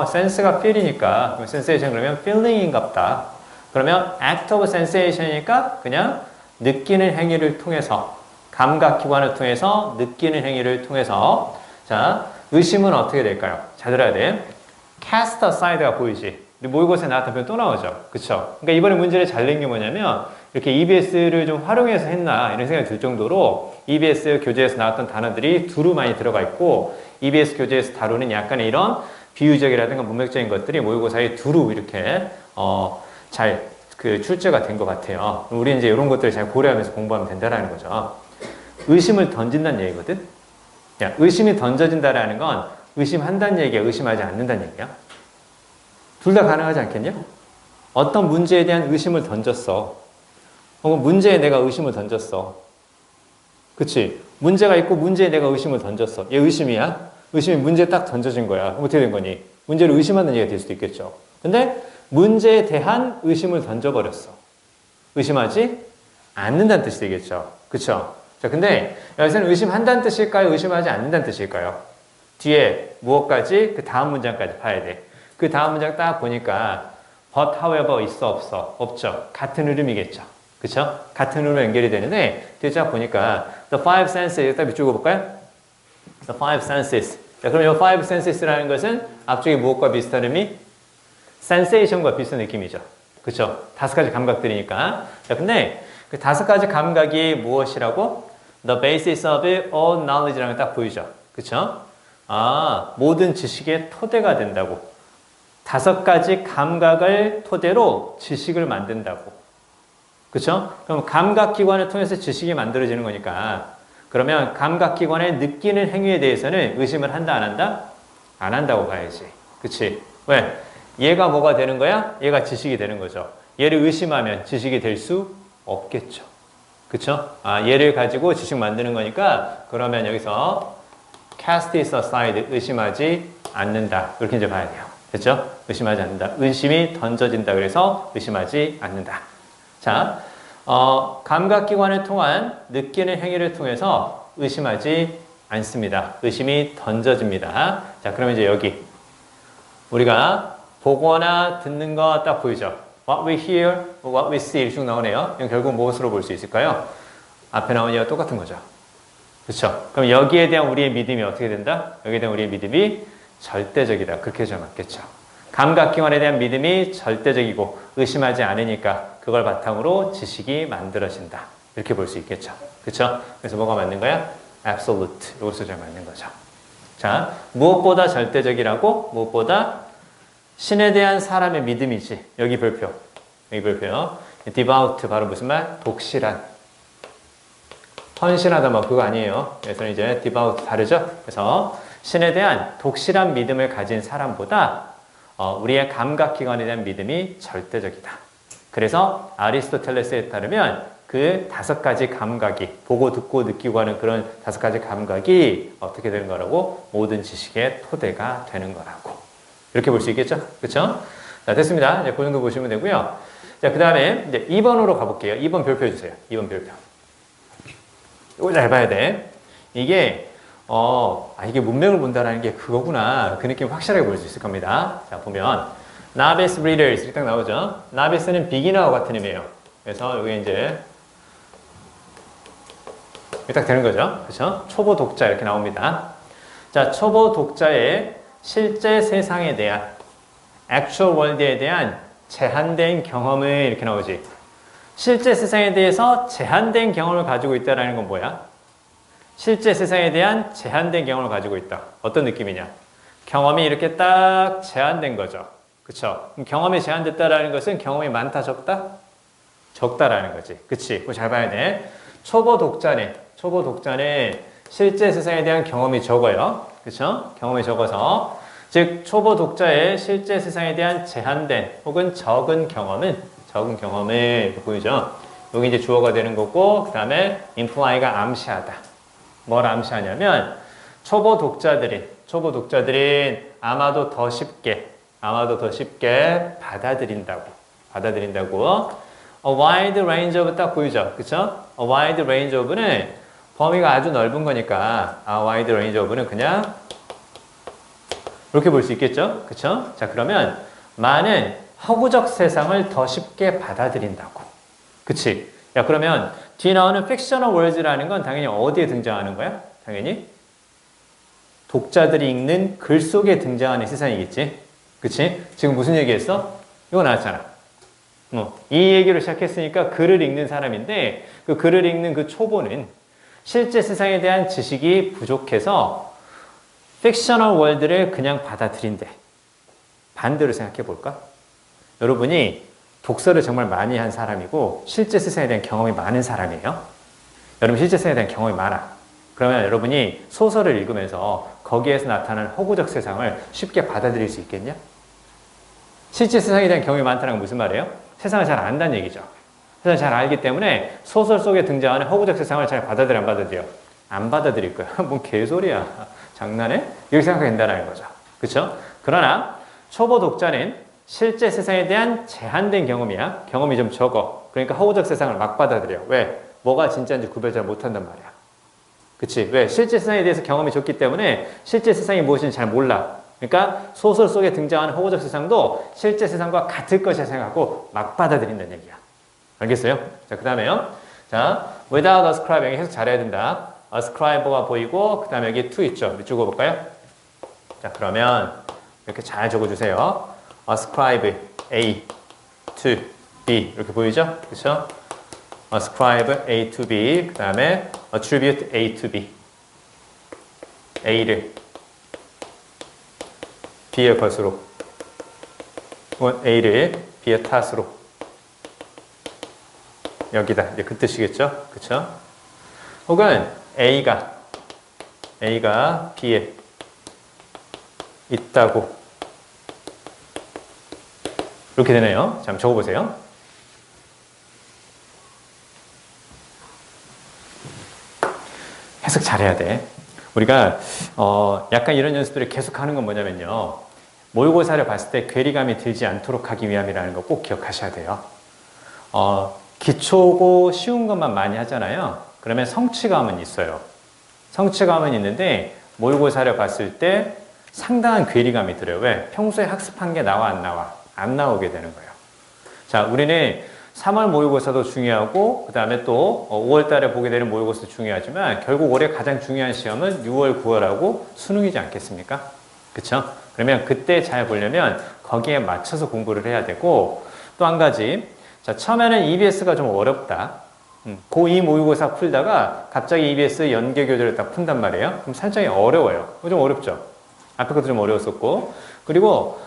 sense가 feel이니까 sensation 그러면 feeling인갑다. 그러면 act of sensation이니까 그냥 느끼는 행위를 통해서 감각기관을 통해서 느끼는 행위를 통해서 자 의심은 어떻게 될까요? 잘 들어야 돼. cast aside가 보이지? 우리 모의고사에 나왔던 또 나오죠. 그쵸? 그러니까 이번에 문제를 잘 낸 게 뭐냐면 이렇게 EBS를 좀 활용해서 했나 이런 생각이 들 정도로 EBS 교재에서 나왔던 단어들이 두루 많이 들어가 있고 EBS 교재에서 다루는 약간의 이런 비유적이라든가 문맥적인 것들이 모의고사에 두루 이렇게 잘 출제가 된 것 같아요. 우리 이제 이런 것들을 잘 고려하면서 공부하면 된다라는 거죠. 의심을 던진다는 얘기거든. 야, 의심이 던져진다라는 건 의심한다는 얘기야, 의심하지 않는다는 얘기야. 둘 다 가능하지 않겠냐? 어떤 문제에 대한 의심을 던졌어. 혹은 문제에 내가 의심을 던졌어. 그치? 문제가 있고 문제에 내가 의심을 던졌어. 얘 의심이야? 의심이 문제에 딱 던져진 거야. 어떻게 된 거니? 문제를 의심하는 얘기가 될 수도 있겠죠. 근데 문제에 대한 의심을 던져버렸어. 의심하지 않는다는 뜻이 되겠죠. 그쵸? 자, 근데 여기서는 의심한다는 뜻일까요? 의심하지 않는다는 뜻일까요? 뒤에 무엇까지? 그 다음 문장까지 봐야 돼. 그 다음 문장 딱 보니까 but however 있어 없어? 없죠. 같은 흐름이겠죠. 그쵸? 같은 흐름으로 연결이 되는데 뒤에 쫙 보니까 the five senses 여기다 밑줄 그어볼까요? the five senses. 자, 그럼 이 five senses라는 것은 앞쪽에 무엇과 비슷한 의미? sensation과 비슷한 느낌이죠. 그쵸? 5가지 감각들이니까. 자, 근데 그 5가지 감각이 무엇이라고? The basis of all knowledge라는 게 딱 보이죠. 그쵸? 모든 지식의 토대가 된다고. 5가지 감각을 토대로 지식을 만든다고. 그쵸? 그럼 감각기관을 통해서 지식이 만들어지는 거니까. 그러면 감각기관의 느끼는 행위에 대해서는 의심을 한다, 안 한다? 안 한다고 봐야지. 그치? 왜? 얘가 뭐가 되는 거야? 얘가 지식이 되는 거죠. 얘를 의심하면 지식이 될 수 없겠죠. 그쵸? 얘를 가지고 지식 만드는 거니까 그러면 여기서 cast it aside, 의심하지 않는다. 이렇게 이제 봐야 돼요. 됐죠? 의심하지 않는다. 의심이 던져진다. 그래서 의심하지 않는다. 자, 감각기관을 통한 느끼는 행위를 통해서 의심하지 않습니다. 의심이 던져집니다. 자, 그러면 이제 여기 우리가 보거나 듣는 거 딱 보이죠? What we hear, what we see 쭉 나오네요. 이건 결국 무엇으로 볼 수 있을까요? 앞에 나온 얘와 똑같은 거죠. 그렇죠? 그럼 여기에 대한 우리의 믿음이 어떻게 된다? 여기에 대한 우리의 믿음이 절대적이다. 그렇게 좀 맞겠죠. 감각기관에 대한 믿음이 절대적이고 의심하지 않으니까 그걸 바탕으로 지식이 만들어진다. 이렇게 볼 수 있겠죠. 그렇죠? 그래서 뭐가 맞는 거야? absolute. 이것으로 좀 맞는 거죠. 자, 무엇보다 절대적이라고? 무엇보다 신에 대한 사람의 믿음이지. 여기 별표. 여기 별표요. devout 바로 무슨 말? 독실한. 헌신하다 뭐 그거 아니에요. 그래서 이제 devout 다르죠? 그래서 신에 대한 독실한 믿음을 가진 사람보다 우리의 감각기관에 대한 믿음이 절대적이다. 그래서 아리스토텔레스에 따르면 그 5가지 감각이 보고 듣고 느끼고 하는 그런 5가지 감각이 어떻게 되는 거라고? 모든 지식의 토대가 되는 거라고. 이렇게 볼 수 있겠죠? 그렇죠? 자, 됐습니다. 이제 그 정도 보시면 되고요. 자, 그 다음에 이제 2번으로 가볼게요. 2번 별표 해주세요. 2번 별표. 이거 잘 봐야 돼. 이게 이게 문맥을 본다라는 게 그거구나. 그 느낌 확실하게 볼 수 있을 겁니다. 자, 보면 novice readers 이렇게 딱 나오죠. novice는 beginner와 같은 의미예요. 그래서 여기 이제 이렇게 딱 되는 거죠. 그렇죠? 초보 독자 이렇게 나옵니다. 자, 초보 독자의 실제 세상에 대한 actual world에 대한 제한된 경험을 이렇게 나오지. 실제 세상에 대해서 제한된 경험을 가지고 있다는 건 뭐야? 실제 세상에 대한 제한된 경험을 가지고 있다. 어떤 느낌이냐? 경험이 이렇게 딱 제한된 거죠. 그쵸? 경험이 제한됐다라는 것은 경험이 많다, 적다? 적다라는 거지. 그치? 그거 잘 봐야 돼. 초보 독자는 실제 세상에 대한 경험이 적어요. 그쵸? 경험이 적어서. 즉, 초보 독자의 실제 세상에 대한 제한된 혹은 적은 경험을 보이죠? 여기 이제 주어가 되는 거고, 그 다음에 imply가 암시하다. 뭘 암시하냐면, 초보 독자들인 아마도 더 쉽게 받아들인다고. A wide range of 딱 보이죠? 그쵸? A wide range of는 범위가 아주 넓은 거니까, a wide range of는 그냥 이렇게 볼 수 있겠죠? 그쵸? 자, 그러면 많은 허구적 세상을 더 쉽게 받아들인다고. 그치? 야, 그러면 뒤에 나오는 fictional words라는 건 당연히 어디에 등장하는 거야? 당연히 독자들이 읽는 글 속에 등장하는 세상이겠지? 그치? 지금 무슨 얘기했어? 이거 나왔잖아. 이 얘기로 시작했으니까 글을 읽는 사람인데 그 글을 읽는 그 초보는 실제 세상에 대한 지식이 부족해서 fictional world를 그냥 받아들인대. 반대로 생각해 볼까? 여러분이 독서를 정말 많이 한 사람이고 실제 세상에 대한 경험이 많은 사람이에요. 여러분 실제 세상에 대한 경험이 많아. 그러면 여러분이 소설을 읽으면서 거기에서 나타나는 허구적 세상을 쉽게 받아들일 수 있겠냐? 실제 세상에 대한 경험이 많다는 건 무슨 말이에요? 세상을 잘 안다는 얘기죠. 세상을 잘 알기 때문에 소설 속에 등장하는 허구적 세상을 잘 받아들여 안 받아들여? 안 받아들일 거야. 뭔 개소리야. 장난해? 이렇게 생각하게 된다는 거죠. 그렇죠? 그러나 초보 독자는 실제 세상에 대한 제한된 경험이야. 경험이 좀 적어. 그러니까 허구적 세상을 막 받아들여. 왜? 뭐가 진짜인지 구별 잘 못한단 말이야. 그치? 왜? 실제 세상에 대해서 경험이 적기 때문에 실제 세상이 무엇인지 잘 몰라. 그러니까 소설 속에 등장하는 허구적 세상도 실제 세상과 같을 것이라 생각하고 막 받아들인다는 얘기야. 알겠어요? 자, 그 다음에요. 자, without ascribing 해석 잘해야 된다. ascribe가 보이고 그 다음에 여기 to 있죠. 우리 적어볼까요? 자, 그러면 이렇게 잘 적어주세요. ascribe A to B 이렇게 보이죠? 그렇죠? ascribe A to B 그 다음에 attribute A to B A를 B의 것으로 혹은 A를 B의 탓으로 여기다 이제 그 뜻이겠죠? 그렇죠? 혹은 A가 B에 있다고 이렇게 되네요. 자, 한번 적어보세요. 해석 잘해야 돼. 우리가 약간 이런 연습들을 계속 하는 건 뭐냐면요. 모의고사를 봤을 때 괴리감이 들지 않도록 하기 위함이라는 거 꼭 기억하셔야 돼요. 기초고 쉬운 것만 많이 하잖아요. 그러면 성취감은 있어요. 성취감은 있는데 모의고사를 봤을 때 상당한 괴리감이 들어요. 왜? 평소에 학습한 게 나와 안 나와? 안 나오게 되는 거예요. 자, 우리는 3월 모의고사도 중요하고 그 다음에 또 5월 달에 보게 되는 모의고사도 중요하지만 결국 올해 가장 중요한 시험은 6월, 9월하고 수능이지 않겠습니까? 그쵸? 그러면 그때 잘 보려면 거기에 맞춰서 공부를 해야 되고 또 한 가지 자, 처음에는 EBS가 좀 어렵다. 고2 모의고사 풀다가 갑자기 EBS 연계교재를 딱 푼단 말이에요. 그럼 살짝 어려워요. 좀 어렵죠? 앞에 것도 좀 어려웠었고 그리고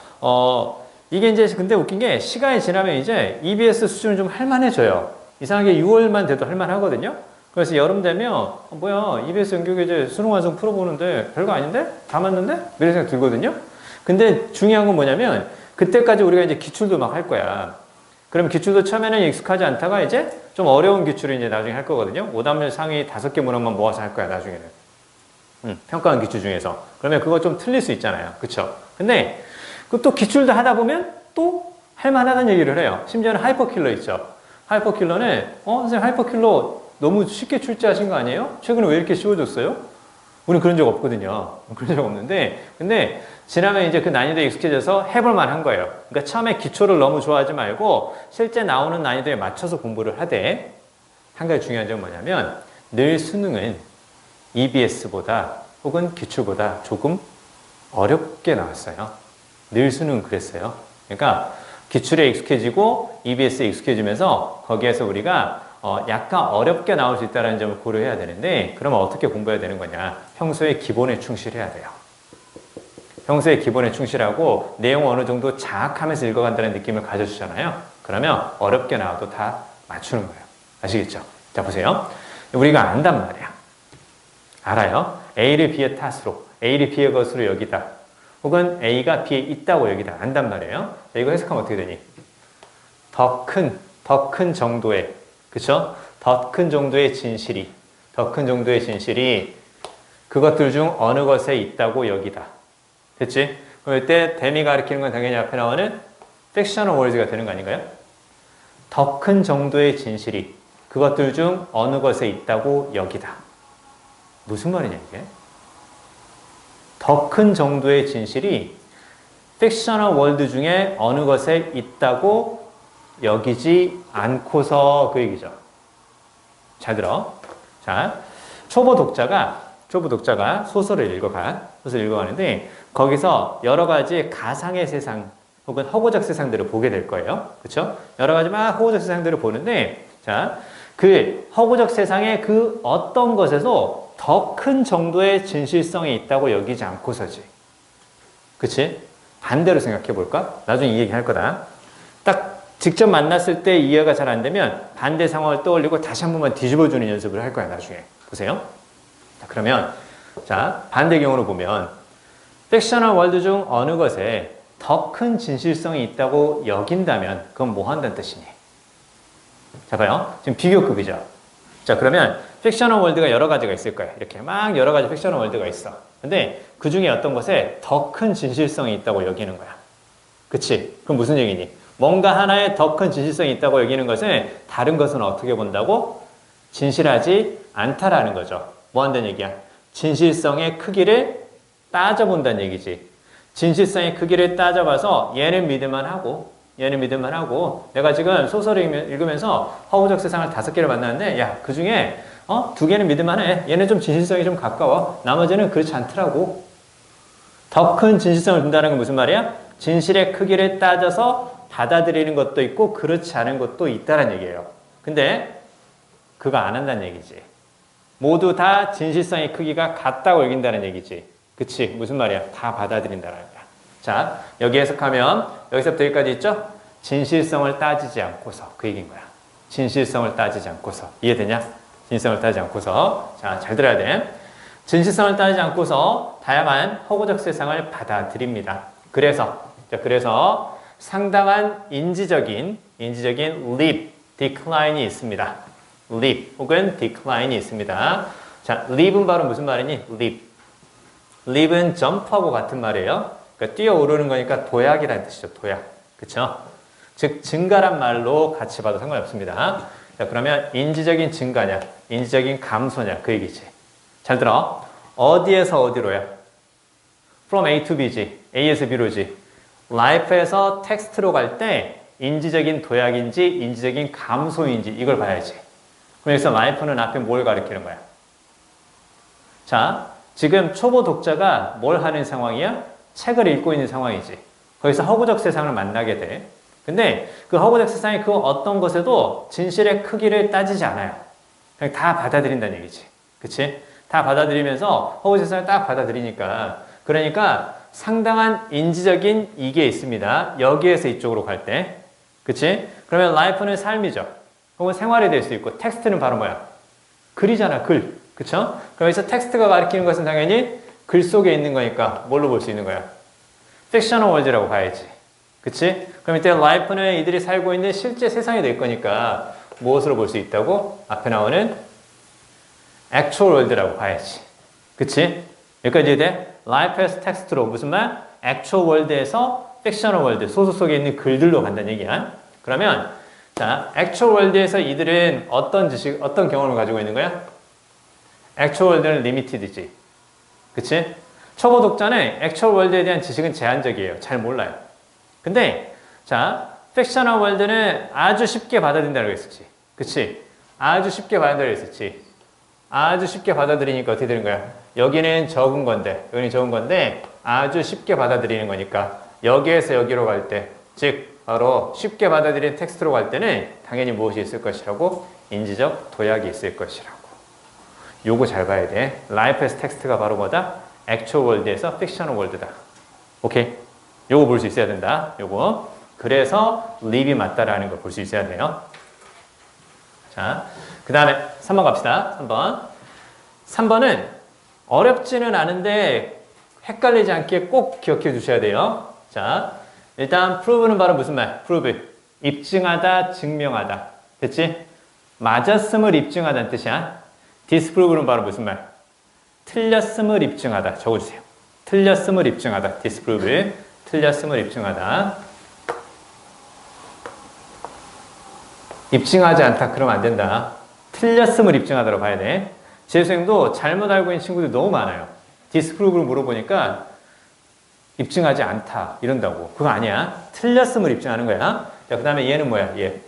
이게 이제 근데 웃긴 게 시간이 지나면 이제 EBS 수준은 좀 할만해져요. 이상하게 6월만 돼도 할만하거든요. 그래서 여름 되면 뭐야 EBS 연계교재 수능 완성 풀어보는데 별거 아닌데? 다 맞는데? 이런 생각 들거든요. 근데 중요한 건 뭐냐면 그때까지 우리가 이제 기출도 막 할 거야. 그럼 기출도 처음에는 익숙하지 않다가 이제 좀 어려운 기출을 이제 나중에 할 거거든요. 오답률 상위 5개 문항만 모아서 할 거야 나중에는. 평가한 기출 중에서. 그러면 그거 좀 틀릴 수 있잖아요. 그쵸? 근데 그 또 기출도 하다 보면 또 할만하다는 얘기를 해요. 심지어는 하이퍼킬러 있죠. 하이퍼킬러는 선생님 하이퍼킬러 너무 쉽게 출제하신 거 아니에요? 최근에 왜 이렇게 쉬워졌어요? 우리는 그런 적 없거든요. 그런 적 없는데 근데 지나면 이제 그 난이도에 익숙해져서 해볼 만한 거예요. 그러니까 처음에 기초를 너무 좋아하지 말고 실제 나오는 난이도에 맞춰서 공부를 하되 한 가지 중요한 점은 뭐냐면 늘 수능은 EBS보다 혹은 기출보다 조금 어렵게 나왔어요. 늘 수능은 그랬어요. 그러니까 기출에 익숙해지고 EBS에 익숙해지면서 거기에서 우리가 약간 어렵게 나올 수 있다는 점을 고려해야 되는데 그러면 어떻게 공부해야 되는 거냐? 평소에 기본에 충실해야 돼요. 평소에 기본에 충실하고 내용 어느 정도 자학하면서 읽어간다는 느낌을 가져주잖아요. 그러면 어렵게 나와도 다 맞추는 거예요. 아시겠죠? 자, 보세요. 우리가 안단 말이야. 알아요. A를 B의 탓으로, A를 B의 것으로 여기다. 혹은 A가 B에 있다고 여기다. 안단 말이에요. 자, 이거 해석하면 어떻게 되니? 더 큰 정도의, 그쵸? 더 큰 정도의 진실이, 그것들 중 어느 것에 있다고 여기다. 됐지? 그럼 이때 대미 가리키는 건 당연히 앞에 나오는 fictional words가 되는 거 아닌가요? 더 큰 정도의 진실이 그것들 중 어느 것에 있다고 여기다. 무슨 말이냐 이게? 더 큰 정도의 진실이 fictional world 중에 어느 것에 있다고 여기지 않고서 그 얘기죠. 잘 들어. 자, 초보 독자가 소설을 읽어가는데 거기서 여러 가지 가상의 세상 혹은 허구적 세상들을 보게 될 거예요. 그렇죠? 여러 가지 막 허구적 세상들을 보는데 자, 그 허구적 세상의 그 어떤 것에서 더 큰 정도의 진실성이 있다고 여기지 않고서지. 그치? 반대로 생각해 볼까? 나중에 이 얘기 할 거다. 딱 직접 만났을 때 이해가 잘 안 되면 반대 상황을 떠올리고 다시 한 번만 뒤집어주는 연습을 할 거야, 나중에. 보세요. 자, 그러면, 자, 반대 경우로 보면, fictional world 중 어느 것에 더 큰 진실성이 있다고 여긴다면, 그건 뭐 한다는 뜻이니? 자, 봐요. 지금 비교급이죠. 자, 그러면, fictional world가 여러 가지가 있을 거예요. 이렇게 막 여러 가지 fictional world가 있어. 근데 그 중에 어떤 것에 더 큰 진실성이 있다고 여기는 거야. 그치? 그럼 무슨 얘기니? 뭔가 하나에 더 큰 진실성이 있다고 여기는 것은 다른 것은 어떻게 본다고? 진실하지 않다라는 거죠. 뭐 한다는 얘기야? 진실성의 크기를 따져본다는 얘기지. 진실성의 크기를 따져봐서 얘는 믿을만 하고 내가 지금 소설을 읽으면서 허구적 세상을 5개를 만났는데 야, 그 중에 2개는 믿을만해. 얘는 좀 진실성이 좀 가까워. 나머지는 그렇지 않더라고. 더 큰 진실성을 둔다는 건 무슨 말이야? 진실의 크기를 따져서 받아들이는 것도 있고 그렇지 않은 것도 있다는 얘기예요. 근데 그거 안 한다는 얘기지. 모두 다 진실성의 크기가 같다고 여긴다는 얘기지. 그치? 무슨 말이야? 다 받아들인다는 거야. 자, 여기 해석하면 여기서부터 여기까지 있죠? 진실성을 따지지 않고서 그 얘기인 거야. 진실성을 따지지 않고서. 이해되냐? 진실성을 따지지 않고서. 자, 잘 들어야 돼. 진실성을 따지지 않고서 다양한 허구적 세상을 받아들입니다. 그래서 상당한 인지적인 leap, decline이 있습니다. leap 혹은 decline이 있습니다. 자, leap은 바로 무슨 말이니? leap은 점프하고 같은 말이에요. 그러니까 뛰어오르는 거니까 도약이라는 뜻이죠. 도약. 그쵸? 즉 증가란 말로 같이 봐도 상관없습니다. 자, 그러면 인지적인 증가냐, 인지적인 감소냐 그 얘기지. 잘 들어. 어디에서 어디로야? From A to B지. A에서 B로지. life에서 텍스트로 갈 때 인지적인 도약인지 인지적인 감소인지 이걸 봐야지. 그럼 여기서 life는 앞에 뭘 가리키는 거야? 자, 지금 초보 독자가 뭘 하는 상황이야? 책을 읽고 있는 상황이지. 거기서 허구적 세상을 만나게 돼. 근데 그 허구적 세상의 그 어떤 것에도 진실의 크기를 따지지 않아요. 그냥 다 받아들인다는 얘기지. 그치? 다 받아들이면서 허구적 세상을 딱 받아들이니까. 그러니까 상당한 인지적인 이게 있습니다. 여기에서 이쪽으로 갈 때. 그치? 그러면 life는 삶이죠. 혹은 생활이 될 수 있고 텍스트는 바로 뭐야? 글이잖아, 글. 그쵸? 그럼 여기서 텍스트가 가리키는 것은 당연히 글 속에 있는 거니까 뭘로 볼 수 있는 거야? fictional world라고 봐야지. 그치? 그럼 이때 life는 이들이 살고 있는 실제 세상이 될 거니까 무엇으로 볼 수 있다고? 앞에 나오는 actual world라고 봐야지. 그치? 여기까지 이해돼? life에서 텍스트로 무슨 말? actual world에서 fictional world, 소설 속에 있는 글들로 간다는 얘기야. 그러면 자, actual world에서 이들은 어떤 지식, 어떤 경험을 가지고 있는 거야? actual world는 limited이지. 그치? 초보 독자는 actual world에 대한 지식은 제한적이에요. 잘 몰라요. 근데 자, fictional world는 아주 쉽게 받아들인다고 했었지. 그치? 아주 쉽게 받아들인다고 했었지. 아주 쉽게 받아들이니까 어떻게 되는 거야? 여기는 적은 건데 아주 쉽게 받아들이는 거니까 여기에서 여기로 갈 때 즉 바로 쉽게 받아들이는 텍스트로 갈 때는 당연히 무엇이 있을 것이라고? 인지적 도약이 있을 것이라고. 요거 잘 봐야 돼. Life as 텍스트가 바로 뭐다? Actual world에서 fictional world다. 오케이? 요거 볼 수 있어야 된다. 요거. 그래서 live이 맞다라는 걸 볼 수 있어야 돼요. 자, 그 다음에 3번 갑시다. 3번. 3번은 어렵지는 않은데 헷갈리지 않게 꼭 기억해 주셔야 돼요. 자, 일단 prove는 바로 무슨 말? prove. 입증하다, 증명하다. 됐지? 맞았음을 입증하다는 뜻이야. disprove는 바로 무슨 말? 틀렸음을 입증하다. 적어주세요. 틀렸음을 입증하다. disprove. 틀렸음을 입증하다. 입증하지 않다. 그러면 안 된다. 틀렸음을 입증하다로 봐야 돼. 재수생도 잘못 알고 있는 친구들이 너무 많아요. disprove를 물어보니까 입증하지 않다. 이런다고. 그거 아니야. 틀렸음을 입증하는 거야. 자, 그 다음에 얘는 뭐야? 얘.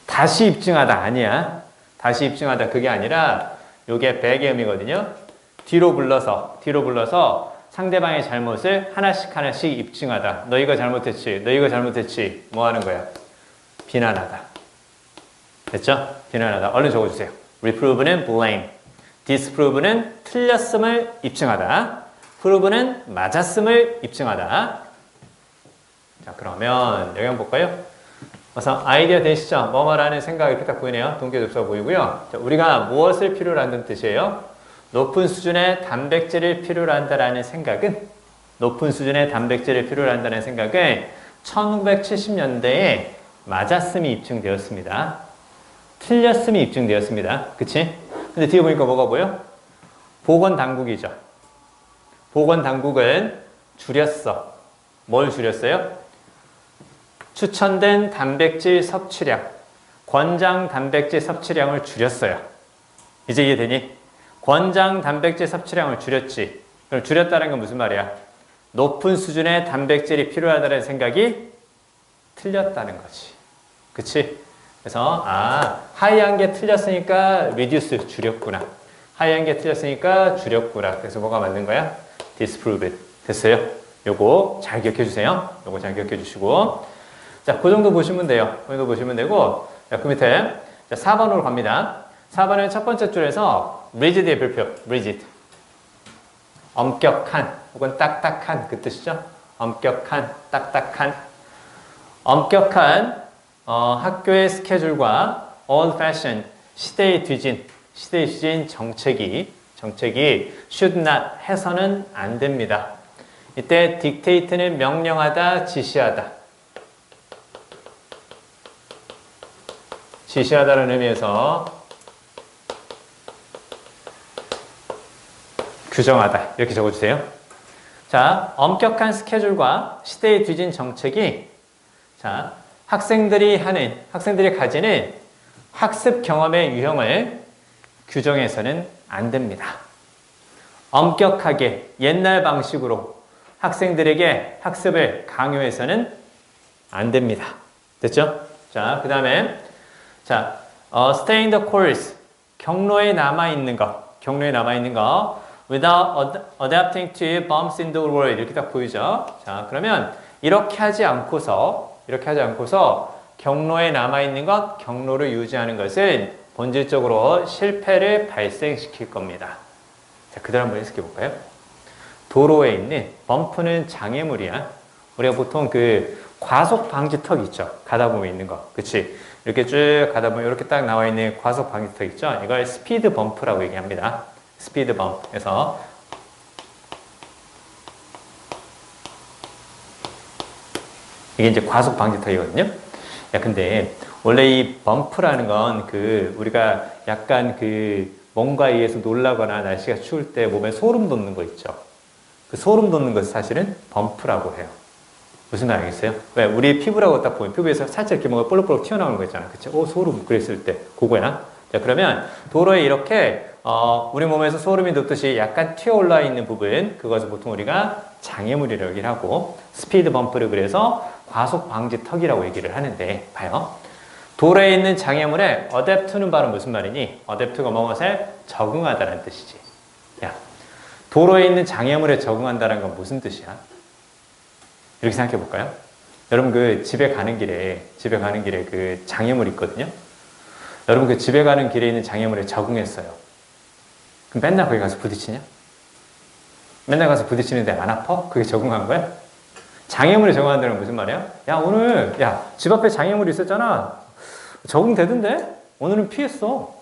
다시 입증하다. 아니야. 다시 입증하다. 그게 아니라 요게 백의 의미거든요. 뒤로 불러서 상대방의 잘못을 하나씩 입증하다. 너희가 잘못했지. 뭐 하는 거야? 비난하다. 됐죠? 비난하다. 얼른 적어주세요. reprove는 blame. disprove는 틀렸음을 입증하다. prove는 맞았음을 입증하다. 자, 그러면 여기 한번 볼까요? 우선 아이디어 되시죠? 뭐 말하는 생각 이렇게 딱 보이네요. 동계접수가 보이고요. 자, 우리가 무엇을 필요로 한다는 뜻이에요? 높은 수준의 단백질을 필요로 한다는 생각은 1970년대에 맞았음이 입증되었습니다. 틀렸음이 입증되었습니다. 그치? 근데 뒤에 보니까 뭐가 보여? 보건당국이죠. 보건당국은 줄였어. 뭘 줄였어요? 추천된 단백질 섭취량, 권장 단백질 섭취량을 줄였어요. 이제 이해되니? 권장 단백질 섭취량을 줄였지. 그럼 줄였다는 건 무슨 말이야? 높은 수준의 단백질이 필요하다는 생각이 틀렸다는 거지. 그치? 그래서 하이한 게 틀렸으니까 reduce 줄였구나. 하이한 게 틀렸으니까 줄였구나. 그래서 뭐가 맞는 거야? disprove it. 됐어요? 요거 잘 기억해 주세요. 요거 잘 기억해 주시고. 자, 그 정도 보시면 돼요. 그 정도 보시면 되고. 자, 그 밑에 자, 4번으로 갑니다. 4번은 첫 번째 줄에서 rigid의 별표, rigid. 엄격한 혹은 딱딱한 그 뜻이죠. 엄격한, 딱딱한. 엄격한 학교의 스케줄과 old fashioned, 시대에 뒤진 정책이 should not 해서는 안 됩니다. 이때 dictate는 명령하다, 지시하다는 의미에서 규정하다 이렇게 적어주세요. 자, 엄격한 스케줄과 시대에 뒤진 정책이 자, 학생들이 가지는 학습 경험의 유형을 규정해서는 안 됩니다. 엄격하게 옛날 방식으로 학생들에게 학습을 강요해서는 안 됩니다. 됐죠? 자, 그 다음에 자, stay in the course. 경로에 남아있는 거. without adapting to bumps in the road. 이렇게 딱 보이죠? 자, 그러면 이렇게 하지 않고서 경로에 남아있는 것, 경로를 유지하는 것은 본질적으로 실패를 발생시킬 겁니다. 자, 그대로 한번 해석해 볼까요? 도로에 있는 범프는 장애물이야. 우리가 보통 그 과속 방지턱 있죠? 가다 보면 있는 거. 그치? 이렇게 쭉 가다 보면 이렇게 딱 나와 있는 과속 방지턱 있죠? 이걸 스피드 범프라고 얘기합니다. 스피드 범프. 그래서 이게 이제 과속 방지턱이거든요. 야, 근데 원래 이 범프라는 건 우리가 약간 뭔가에 의해서 놀라거나 날씨가 추울 때 몸에 소름 돋는 거 있죠. 그 소름 돋는 것을 사실은 범프라고 해요. 무슨 말 알겠어요? 왜? 우리 피부라고 딱 보면 피부에서 살짝 이렇게 뭔가 볼록볼록 튀어나오는 거 있잖아. 그치? 소름. 그랬을 때. 그거야. 자, 그러면 도로에 이렇게, 우리 몸에서 소름이 돋듯이 약간 튀어 올라 있는 부분, 그것을 보통 우리가 장애물이라고 얘기를 하고, 스피드 범프를 그래서 과속 방지 턱이라고 얘기를 하는데, 봐요. 도로에 있는 장애물에 adapt는 바로 무슨 말이니? adapt가 무엇에 적응하다는 뜻이지. 야, 도로에 있는 장애물에 적응한다는 건 무슨 뜻이야? 이렇게 생각해 볼까요? 여러분 그 집에 가는 길에 그 장애물 있거든요. 여러분 그 집에 가는 길에 있는 장애물에 적응했어요. 그럼 맨날 거기 가서 부딪히냐? 맨날 가서 부딪히는데 안 아파? 그게 적응한 거야? 장애물에 적응한다는 건 무슨 말이야? 야 오늘 집 앞에 장애물이 있었잖아. 적응되던데? 오늘은 피했어.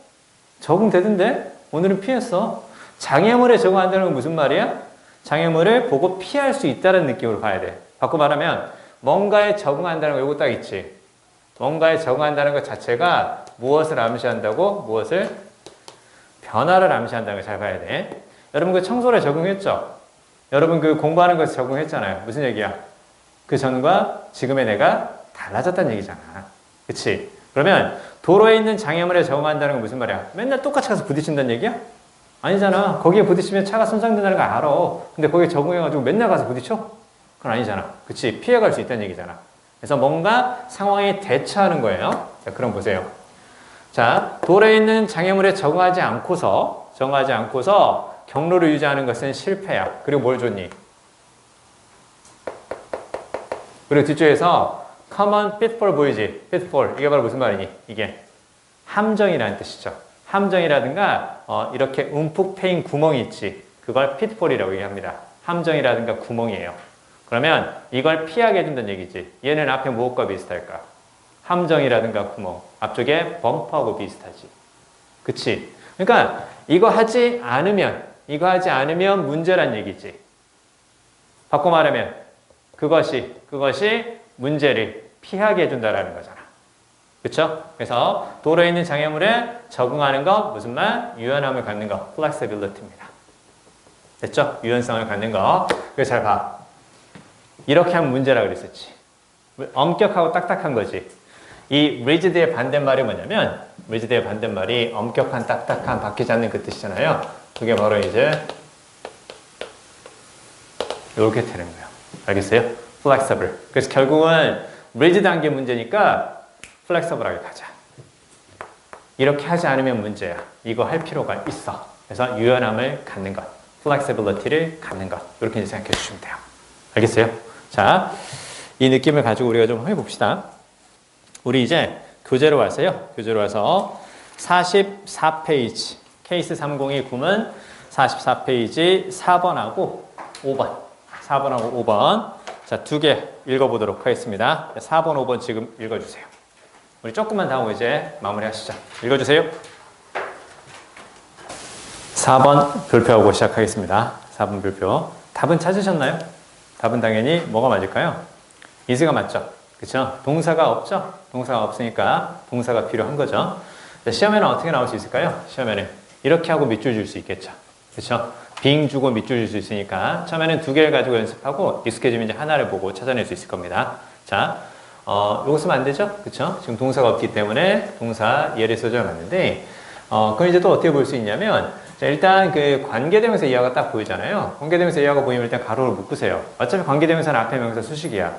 적응되던데? 오늘은 피했어. 장애물에 적응한다는 건 무슨 말이야? 장애물을 보고 피할 수 있다는 느낌으로 봐야 돼. 바꿔 말하면 뭔가에 적응한다는 거 이거 딱 있지. 뭔가에 적응한다는 것 자체가 무엇을 암시한다고? 무엇을? 변화를 암시한다는 걸 잘 봐야 돼. 여러분 그 청소에 적응했죠? 여러분 그 공부하는 것에 적응했잖아요. 무슨 얘기야? 그 전과 지금의 내가 달라졌다는 얘기잖아. 그치? 그러면 도로에 있는 장애물에 적응한다는 건 무슨 말이야? 맨날 똑같이 가서 부딪힌다는 얘기야? 아니잖아. 거기에 부딪히면 차가 손상된다는 거 알아. 근데 거기에 적응해가지고 맨날 가서 부딪혀? 그건 아니잖아. 그치? 피해갈 수 있다는 얘기잖아. 그래서 뭔가 상황에 대처하는 거예요. 자, 그럼 보세요. 자, 도로에 있는 장애물에 적응하지 않고서 경로를 유지하는 것은 실패야. 그리고 뭘 줬니? 그리고 뒤쪽에서 common pitfall 보이지? pitfall. 이게 바로 무슨 말이니? 이게 함정이라는 뜻이죠. 함정이라든가 이렇게 움푹 패인 구멍이 있지. 그걸 pitfall이라고 얘기합니다. 함정이라든가 구멍이에요. 그러면 이걸 피하게 해준다는 얘기지. 얘는 앞에 무엇과 비슷할까? 함정이라든가 구멍. 앞쪽에 범퍼하고 비슷하지. 그치? 그러니까 이거 하지 않으면 문제란 얘기지. 바꿔 말하면 그것이 문제를 피하게 해준다라는 거잖아. 그쵸? 그래서 도로에 있는 장애물에 적응하는 거 무슨 말? 유연함을 갖는 거. flexibility입니다. 됐죠? 유연성을 갖는 거. 그래서 잘 봐. 이렇게 하면 문제라 그랬었지. 엄격하고 딱딱한 거지. 이 rigid의 반대말이 뭐냐면 rigid의 반대말이 엄격한, 딱딱한, 바뀌지 않는 그 뜻이잖아요. 그게 바로 이제 이렇게 되는 거예요. 알겠어요? flexible. 그래서 결국은 rigid한 게 문제니까 flexible하게 가자. 이렇게 하지 않으면 문제야. 이거 할 필요가 있어. 그래서 유연함을 갖는 것, flexibility를 갖는 것. 이렇게 이제 생각해 주시면 돼요. 알겠어요? 자, 이 느낌을 가지고 우리가 좀 해봅시다. 우리 이제 교재로 와서요. 교재로 와서 44페이지, 케이스 302구문 44페이지 4번하고 5번. 4번하고 5번. 자, 두 개 읽어보도록 하겠습니다. 4번, 5번 지금 읽어주세요. 우리 조금만 더 하고 이제 마무리 하시죠. 읽어주세요. 4번 별표하고 시작하겠습니다. 4번 별표. 답은 찾으셨나요? 답은 당연히 뭐가 맞을까요? is가 맞죠? 그쵸? 동사가 없죠? 동사가 없으니까 동사가 필요한 거죠. 자, 시험에는 어떻게 나올 수 있을까요? 시험에는 이렇게 하고 밑줄 줄 수 있겠죠. 그쵸? 빙 주고 밑줄 줄 수 있으니까 처음에는 두 개를 가지고 연습하고 익숙해지면 이제 하나를 보고 찾아낼 수 있을 겁니다. 자, 요거 쓰면 안 되죠? 그쵸? 지금 동사가 없기 때문에 동사 예를 써줘야 맞는데, 그럼 이제 또 어떻게 볼 수 있냐면, 자, 일단 그 관계대명사 이하가 딱 보이잖아요. 관계대명사 이하가 보이면 일단 가로를 묶으세요. 어차피 관계대명사는 앞에 명사 수식이야.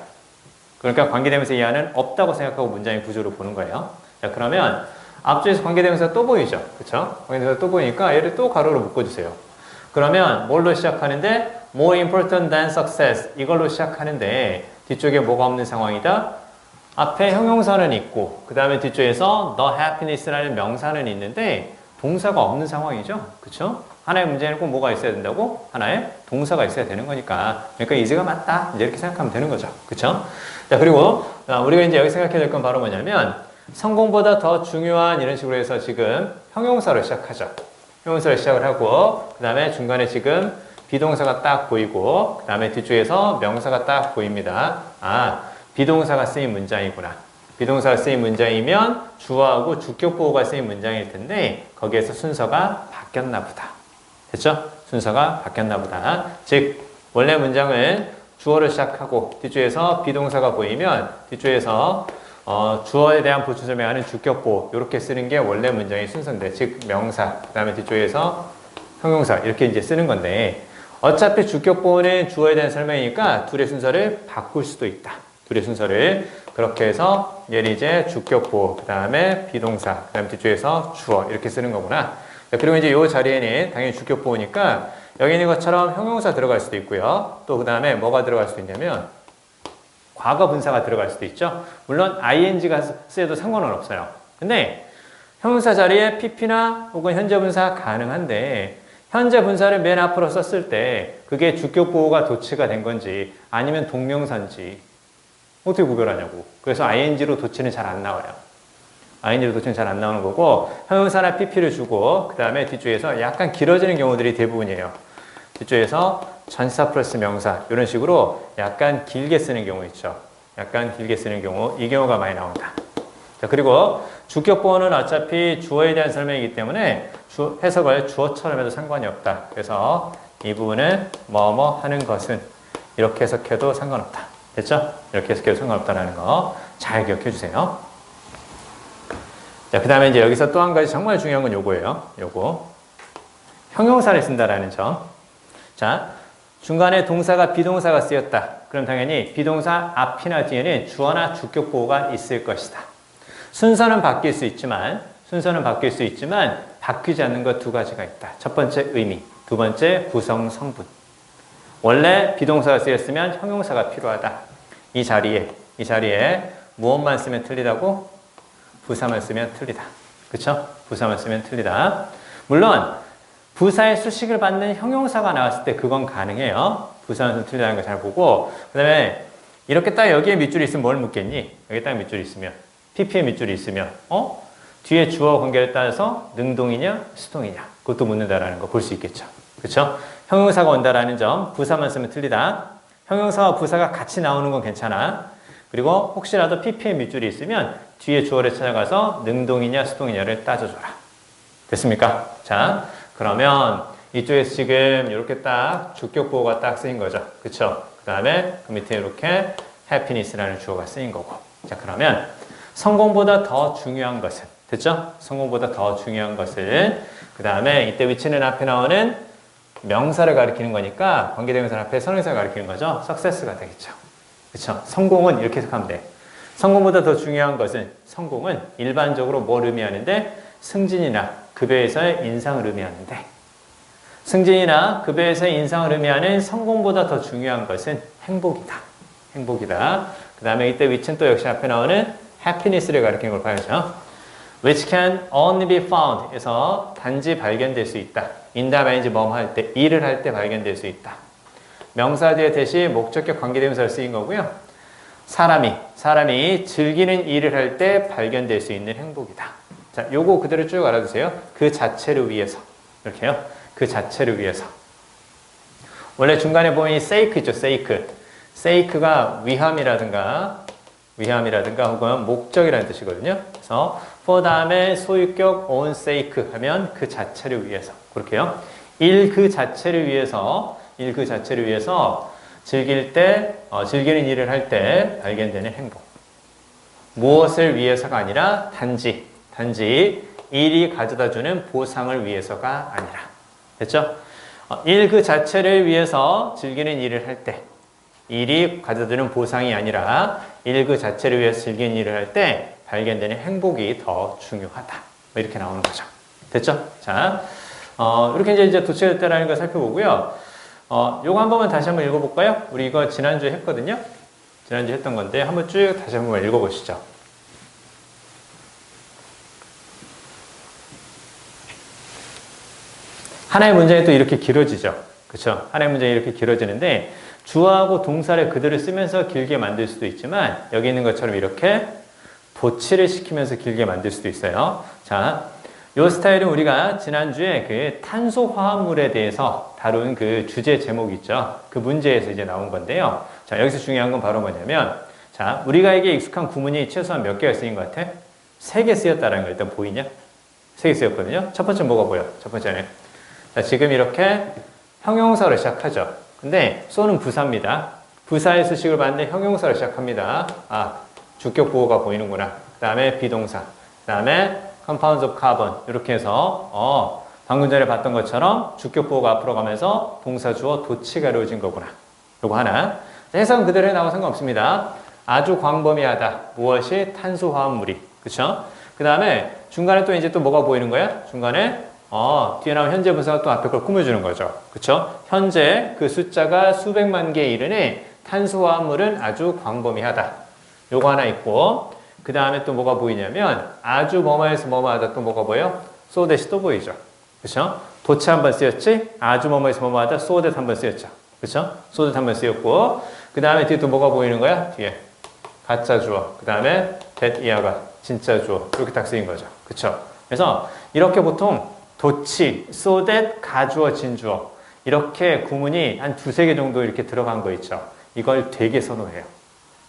그러니까 관계대명사 이하는 없다고 생각하고 문장의 구조를 보는 거예요. 자, 그러면 앞쪽에서 관계대명사 또 보이죠? 그쵸? 관계대명사 또 보이니까 얘를 또 가로로 묶어주세요. 그러면 뭘로 시작하는데? more important than success. 이걸로 시작하는데 뒤쪽에 뭐가 없는 상황이다? 앞에 형용사는 있고 그 다음에 뒤쪽에서 the happiness라는 명사는 있는데 동사가 없는 상황이죠. 그쵸? 하나의 문제는 꼭 뭐가 있어야 된다고? 하나의 동사가 있어야 되는 거니까. 그러니까 is가 맞다. 이제 이렇게 생각하면 되는 거죠. 그쵸? 자, 그리고 우리가 이제 여기 생각해야 될 건 바로 뭐냐면 성공보다 더 중요한 이런 식으로 해서 지금 형용사로 시작하죠. 형용사로 시작을 하고 그 다음에 중간에 지금 비동사가 딱 보이고 그 다음에 뒤쪽에서 명사가 딱 보입니다. 아, 비동사가 쓰인 문장이구나. 비동사가 쓰인 문장이면 주어하고 주격보호가 쓰인 문장일 텐데 거기에서 순서가 바뀌었나 보다. 됐죠? 순서가 바뀌었나 보다. 즉 원래 문장은 주어를 시작하고 뒤쪽에서 비동사가 보이면 뒤쪽에서 주어에 대한 보충 설명하는 주격보호 이렇게 쓰는 게 원래 문장의 순서인데 즉 명사 그 다음에 뒤쪽에서 형용사 이렇게 이제 쓰는 건데 어차피 주격보호는 주어에 대한 설명이니까 둘의 순서를 바꿀 수도 있다. 둘의 순서를 그렇게 해서 얘를 이제 주격보호 그 다음에 비동사 그 다음에 뒤쪽에서 주어 이렇게 쓰는 거구나. 그리고 이제 이 자리에는 당연히 주격보호니까 여기 있는 것처럼 형용사 들어갈 수도 있고요. 또 그 다음에 뭐가 들어갈 수도 있냐면 과거 분사가 들어갈 수도 있죠. 물론 ing가 쓰여도 상관은 없어요. 근데 형용사 자리에 pp나 혹은 현재 분사 가능한데 현재 분사를 맨 앞으로 썼을 때 그게 주격 보호가 도치가 된 건지 아니면 동명사인지 어떻게 구별하냐고. 그래서 ing로 도치는 잘 안 나와요. ing로 도치는 잘 안 나오는 거고 형용사나 pp를 주고 그 다음에 뒤쪽에서 약간 길어지는 경우들이 대부분이에요. 뒤쪽에서 전치사 플러스 명사 이런 식으로 약간 길게 쓰는 경우 있죠. 약간 길게 쓰는 경우 이 경우가 많이 나온다. 자, 그리고 주격 보호는 어차피 주어에 대한 설명이기 때문에 해석을 주어처럼 해도 상관이 없다. 그래서 이 부분은 뭐뭐 하는 것은 이렇게 해석해도 상관없다. 됐죠? 이렇게 해석해도 상관없다는 거 잘 기억해 주세요. 자, 그 다음에 이제 여기서 또 한 가지 정말 중요한 건 요거예요. 요거. 형용사를 쓴다라는 점. 자, 중간에 동사가 비동사가 쓰였다. 그럼 당연히 비동사 앞이나 뒤에는 주어나 주격 보호가 있을 것이다. 순서는 바뀔 수 있지만 바뀌지 않는 것 두 가지가 있다. 첫 번째 의미, 두 번째 구성 성분. 원래 비동사가 쓰였으면 형용사가 필요하다. 이 자리에 무엇만 쓰면 틀리다고? 부사만 쓰면 틀리다. 그쵸? 부사만 쓰면 틀리다. 물론 부사의 수식을 받는 형용사가 나왔을 때 그건 가능해요. 부사만 쓰면 틀리다는 거 잘 보고 그 다음에 이렇게 딱 여기에 밑줄이 있으면 뭘 묻겠니? 여기 딱 밑줄이 있으면 pp에 밑줄이 있으면 뒤에 주어 관계를 따라서 능동이냐 수동이냐 그것도 묻는다라는 거 볼 수 있겠죠. 그렇죠? 형용사가 온다라는 점 부사만 쓰면 틀리다. 형용사와 부사가 같이 나오는 건 괜찮아. 그리고 혹시라도 pp에 밑줄이 있으면 뒤에 주어를 찾아가서 능동이냐 수동이냐를 따져줘라. 됐습니까? 자, 그러면 이쪽에서 지금 이렇게 딱 주격 보호가 딱 쓰인 거죠. 그렇죠? 그 다음에 그 밑에 이렇게 happiness라는 주어가 쓰인 거고. 자, 그러면 성공보다 더 중요한 것은 됐죠? 성공보다 더 중요한 것은 그 다음에 이때 위치는 앞에 나오는 명사를 가리키는 거니까 관계대명사 앞에 선행사를 가리키는 거죠. success가 되겠죠. 그렇죠? 성공은 이렇게 해석하면 돼. 성공보다 더 중요한 것은 성공은 일반적으로 뭘 의미하는데 승진이나 급여에서의 인상을 의미하는데 승진이나 급여에서의 인상을 의미하는 성공보다 더 중요한 것은 행복이다. 행복이다. 그 다음에 이때 위치는 또 역시 앞에 나오는 happiness를 가리키는 걸 봐야죠. which can only be found 에서 단지 발견될 수 있다. 인다면인지 뭐뭐 할 때, 일을 할 때 발견될 수 있다. 명사 뒤에 대시 목적격 관계대명사를 쓰인 거고요. 사람이 즐기는 일을 할 때 발견될 수 있는 행복이다. 자, 요거 그대로 쭉 알아두세요. 그 자체를 위해서. 이렇게요. 그 자체를 위해서. 원래 중간에 보면 이 sake 있죠, sake. sake가 위함이라든가 혹은 목적이라는 뜻이거든요. 그래서 for 다음에 소유격 on sake 하면 그 자체를 위해서. 그렇게요. 일 그 자체를 위해서 즐기는 일을 할 때 발견되는 행복. 무엇을 위해서가 아니라 단지 일이 가져다주는 보상을 위해서가 아니라. 됐죠? 일 그 자체를 위해서 즐기는 일을 할 때 일이 가져다주는 보상이 아니라 일 그 자체를 위해서 즐기는 일을 할 때 발견되는 행복이 더 중요하다. 이렇게 나오는 거죠. 됐죠? 자, 이렇게 이제 도치됐다라는 걸 살펴보고요. 요거 한 번만 다시 한번 읽어볼까요? 우리 이거 지난주에 했거든요. 지난주에 했던 건데 한번 쭉 다시 한번 읽어보시죠. 하나의 문장이 또 이렇게 길어지죠. 그렇죠? 하나의 문장이 이렇게 길어지는데 주어하고 동사를 그대로 쓰면서 길게 만들 수도 있지만 여기 있는 것처럼 이렇게 도치를 시키면서 길게 만들 수도 있어요. 자, 이 스타일은 우리가 지난주에 그 탄소 화합물에 대해서 다룬 그 주제 제목 있죠. 그 문제에서 이제 나온 건데요. 자, 여기서 중요한 건 바로 뭐냐면 자, 우리가에게 익숙한 구문이 최소한 몇 개가 쓰인 것 같아? 3개 쓰였다는 거 일단 보이냐? 3개 쓰였거든요. 첫 번째 뭐가 보여? 첫 번째는 자, 지금 이렇게 형용사로 시작하죠. 근데 쏘는 부사입니다. 부사의 수식을 받는 형용사로 시작합니다. 아, 주격 보호가 보이는구나. 그 다음에 비동사. 그 다음에 compounds of carbon. 이렇게 해서 방금 전에 봤던 것처럼 주격 보호가 앞으로 가면서 동사 주어 도치가 이루어진 거구나. 요거 하나. 해석은 그대로 나와 상관없습니다. 아주 광범위하다. 무엇이 탄소화합물이. 그쵸? 그 다음에 중간에 또 이제 또 뭐가 보이는 거야? 중간에 뒤에 나온 현재 분사가 또 앞에 걸 꾸며주는 거죠. 그쵸? 현재 그 숫자가 수백만 개에 이르는 탄수화물은 아주 광범위하다. 요거 하나 있고, 그 다음에 또 뭐가 보이냐면 아주 뭐뭐해서 뭐뭐하다. 또 뭐가 보여? so that이 또 보이죠. 그쵸? 도치 한 번 쓰였지? 아주 뭐뭐해서 뭐뭐하다. so that 한 번 쓰였죠. 그쵸? so that 한 번 쓰였고, 그 다음에 뒤에 또 뭐가 보이는 거야? 뒤에 가짜 주어, 그 다음에 that 이하가 진짜 주어, 이렇게 딱 쓰인 거죠. 그쵸? 그래서 이렇게 보통 도치, so that, 가주어, 진주어 이렇게 구문이 한 두세 개 정도 이렇게 들어간 거 있죠. 이걸 되게 선호해요.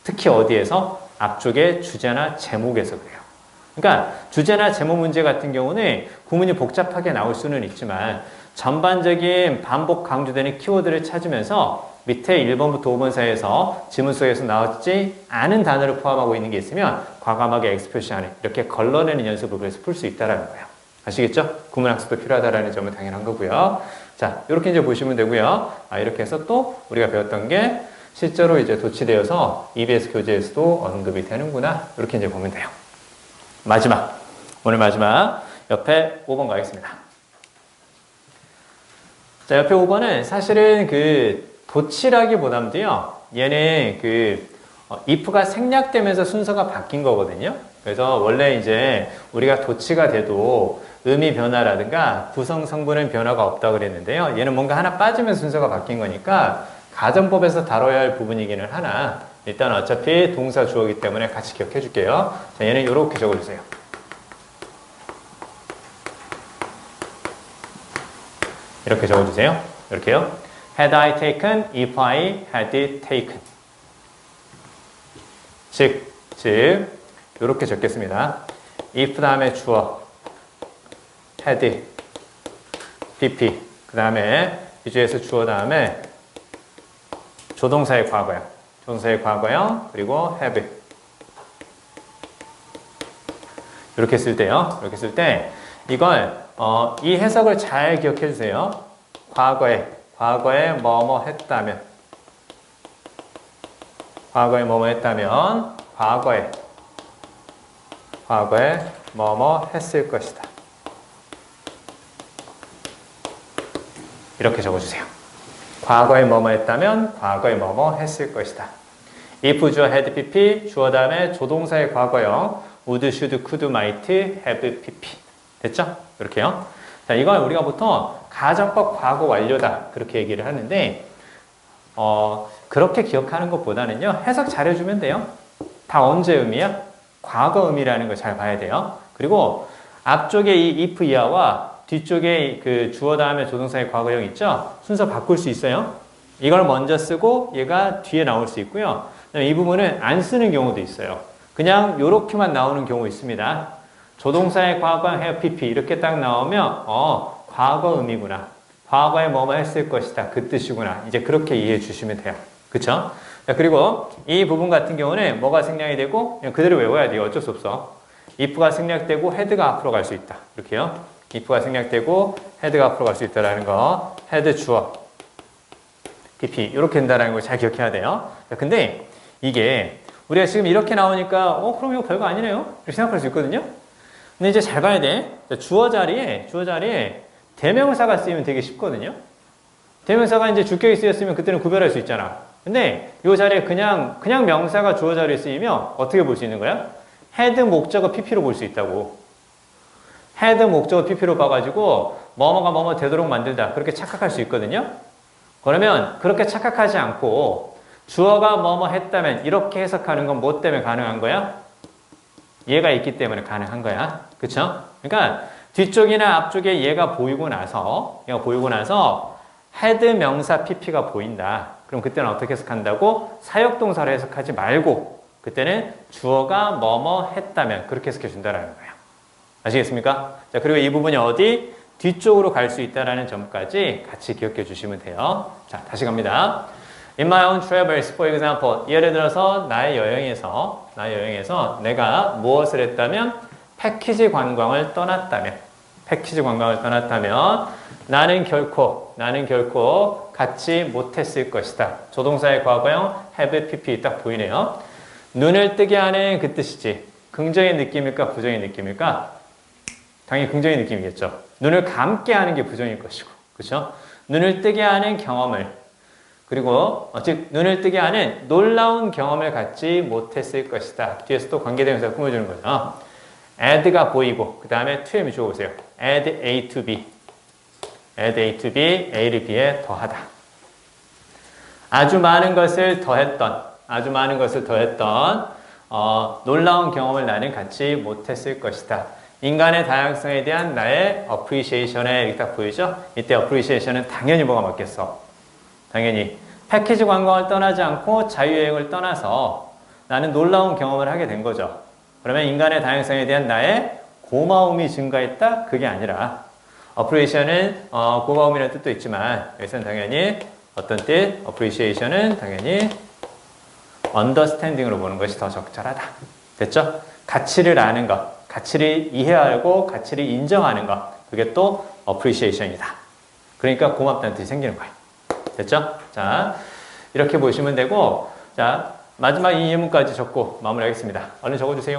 특히 어디에서? 앞쪽에 주제나 제목에서 그래요. 그러니까 주제나 제목 문제 같은 경우는 구문이 복잡하게 나올 수는 있지만 전반적인 반복 강조되는 키워드를 찾으면서 밑에 1번부터 5번 사이에서 지문 속에서 나왔지 않은 단어를 포함하고 있는 게 있으면 과감하게 X 표시하는 이렇게 걸러내는 연습을 그래서 풀 수 있다는 거예요. 아시겠죠? 구문 학습도 필요하다는 점은 당연한 거고요. 자, 이렇게 이제 보시면 되고요. 이렇게 해서 또 우리가 배웠던 게 실제로 이제 도치되어서 EBS 교재에서도 언급이 되는구나. 이렇게 이제 보면 돼요. 마지막, 오늘 마지막 옆에 5번 가겠습니다. 자, 옆에 5번은 사실은 그 도치라기보다도요, 얘는 if가 생략되면서 순서가 바뀐 거거든요. 그래서 원래 이제 우리가 도치가 돼도 의미 변화라든가 구성 성분은 변화가 없다고 그랬는데요. 얘는 뭔가 하나 빠지면서 순서가 바뀐 거니까 가정법에서 다뤄야 할 부분이기는 하나 일단 어차피 동사 주어이기 때문에 같이 기억해 줄게요. 자, 얘는 이렇게 적어주세요. 이렇게 적어주세요. 이렇게요. Had I taken, if I had taken. 즉, 이렇게 적겠습니다. if 다음에 주어, had, pp. 그 다음에 비주에서 주어 다음에 조동사의 과거형. 조동사의 과거형, 그리고 have. 이렇게 쓸 때요. 이렇게 쓸 때, 이걸, 이 해석을 잘 기억해 주세요. 과거에 뭐뭐 했다면. 과거에 뭐뭐 했다면, 과거에 뭐뭐 했을 것이다. 이렇게 적어주세요. 과거에 뭐뭐 했다면, 과거에 뭐뭐 했을 것이다. if 주어 had pp, 주어 다음에 조동사의 과거형, would, should, could, might, have pp. 됐죠? 이렇게요. 자, 이건 우리가 보통 가정법 과거 완료다. 그렇게 얘기를 하는데, 그렇게 기억하는 것보다는요, 해석 잘 해주면 돼요. 다 언제 의미야? 과거 의미라는 걸 잘 봐야 돼요. 그리고 앞쪽에 이 if 이하와 뒤쪽에 그 주어 다음에 조동사의 과거형 있죠? 순서 바꿀 수 있어요. 이걸 먼저 쓰고 얘가 뒤에 나올 수 있고요. 이 부분은 안 쓰는 경우도 있어요. 그냥 요렇게만 나오는 경우 있습니다. 조동사의 과거형 have pp 이렇게 딱 나오면 과거 의미구나. 과거에 뭐뭐 했을 것이다. 그 뜻이구나. 이제 그렇게 이해해 주시면 돼요. 그쵸? 자, 그리고 이 부분 같은 경우는 뭐가 생략이 되고 그냥 그대로 외워야 돼요. 어쩔 수 없어. if가 생략되고 head가 앞으로 갈 수 있다. 이렇게요. if가 생략되고 head가 앞으로 갈 수 있다라는 거. head 주어 pp 이렇게 된다는 걸 잘 기억해야 돼요. 자, 근데 이게 우리가 지금 이렇게 나오니까 그럼 이거 별거 아니네요. 이렇게 생각할 수 있거든요. 근데 이제 잘 봐야 돼. 주어 자리에 대명사가 쓰이면 되게 쉽거든요. 대명사가 이제 주격이 쓰였으면 그때는 구별할 수 있잖아. 근데 이 자리에 그냥 명사가 주어 자리에 쓰이면 어떻게 볼 수 있는 거야? had 목적어 pp로 볼 수 있다고. had 목적어 pp로 봐가지고 뭐뭐가 뭐뭐 되도록 만들다. 그렇게 착각할 수 있거든요. 그러면 그렇게 착각하지 않고 주어가 뭐뭐 했다면 이렇게 해석하는 건 뭐 때문에 가능한 거야? 얘가 있기 때문에 가능한 거야. 그쵸? 그러니까 뒤쪽이나 앞쪽에 얘가 보이고 나서 had 명사 pp가 보인다. 그럼 그때는 어떻게 해석한다고? 사역동사로 해석하지 말고 그때는 주어가 뭐뭐 했다면 그렇게 해석해 준다라는 거예요. 아시겠습니까? 자, 그리고 이 부분이 어디? 뒤쪽으로 갈 수 있다는 점까지 같이 기억해 주시면 돼요. 자, 다시 갑니다. In my own travels, for example, 예를 들어서 나의 여행에서 내가 무엇을 했다면 패키지 관광을 떠났다면 나는 결코 갖지 못했을 것이다. 조동사의 과거형 have pp 딱 보이네요. 눈을 뜨게 하는 그 뜻이지. 긍정의 느낌일까 부정의 느낌일까? 당연히 긍정의 느낌이겠죠. 눈을 감게 하는 게 부정일 것이고, 그렇죠? 눈을 뜨게 하는 경험을 그리고 즉 눈을 뜨게 하는 놀라운 경험을 갖지 못했을 것이다. 뒤에서 또 관계대명사 꾸며주는 거죠. add가 보이고 그 다음에 to에 주어보세요. add A to B. add A to B, A를 B에 더하다. 아주 많은 것을 더했던 놀라운 경험을 나는 갖지 못했을 것이다. 인간의 다양성에 대한 나의 appreciation에 이렇게 딱 보이죠? 이때 appreciation은 당연히 뭐가 맞겠어? 당연히 패키지 관광을 떠나지 않고 자유여행을 떠나서 나는 놀라운 경험을 하게 된 거죠. 그러면 인간의 다양성에 대한 나의 고마움이 증가했다? 그게 아니라 appreciation은 고마움이라는 뜻도 있지만 여기서는 당연히 어떤 뜻? appreciation은 당연히 understanding으로 보는 것이 더 적절하다. 됐죠? 가치를 아는 것, 가치를 이해하고 가치를 인정하는 것, 그게 또 appreciation이다. 그러니까 고맙다는 뜻이 생기는 거예요. 됐죠? 자, 이렇게 보시면 되고, 자, 마지막 이 예문까지 적고 마무리하겠습니다. 얼른 적어주세요.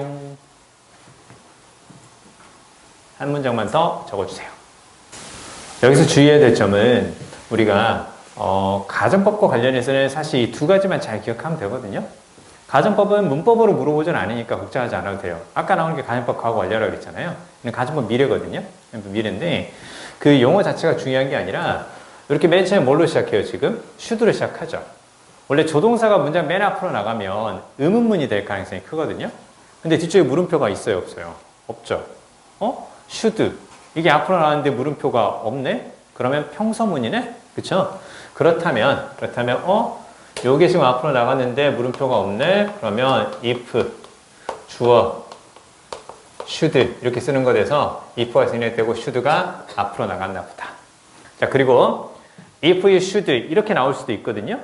한 문장만 더 적어주세요. 여기서 주의해야 될 점은 우리가 가정법과 관련해서는 사실 이 두 가지만 잘 기억하면 되거든요. 가정법은 문법으로 물어보진 않으니까 걱정하지 않아도 돼요. 아까 나오는 게 가정법 과거 완료라고 그랬잖아요. 가정법 미래거든요. 미래인데 그 용어 자체가 중요한 게 아니라 이렇게 맨 처음에 뭘로 시작해요, 지금? should로 시작하죠. 원래 조동사가 문장 맨 앞으로 나가면 의문문이 될 가능성이 크거든요. 근데 뒤쪽에 물음표가 있어요, 없어요? 없죠. should. 이게 앞으로 나왔는데 물음표가 없네? 그러면 평서문이네? 그쵸? 그렇다면, 요게 지금 앞으로 나갔는데 물음표가 없네? 그러면 if, 주어, should 이렇게 쓰는 거 돼서 if가 생략되고 should가 앞으로 나갔나 보다. 자, 그리고 if you should 이렇게 나올 수도 있거든요.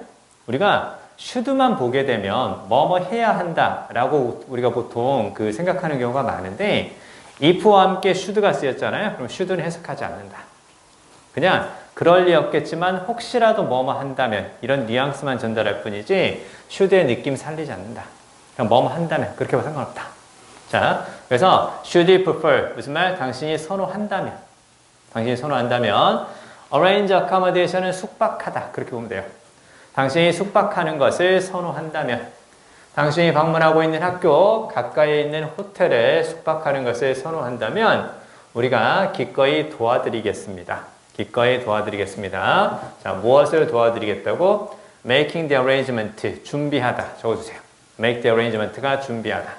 우리가 should만 보게 되면 뭐뭐 해야 한다 라고 우리가 보통 그 생각하는 경우가 많은데 if와 함께 should가 쓰였잖아요. 그럼 should는 해석하지 않는다. 그냥 그럴 리 없겠지만 혹시라도 뭐뭐 한다면 이런 뉘앙스만 전달할 뿐이지 should의 느낌 살리지 않는다. 그냥 뭐뭐 한다면 그렇게 봐도 상관없다. 자, 그래서 should you prefer 무슨 말? 당신이 선호한다면 arrange accommodation은 숙박하다. 그렇게 보면 돼요. 당신이 숙박하는 것을 선호한다면 당신이 방문하고 있는 학교 가까이에 있는 호텔에 숙박하는 것을 선호한다면 우리가 기꺼이 도와드리겠습니다. 자, 무엇을 도와드리겠다고? Making the arrangement, 준비하다. 적어주세요. Make the arrangement가 준비하다.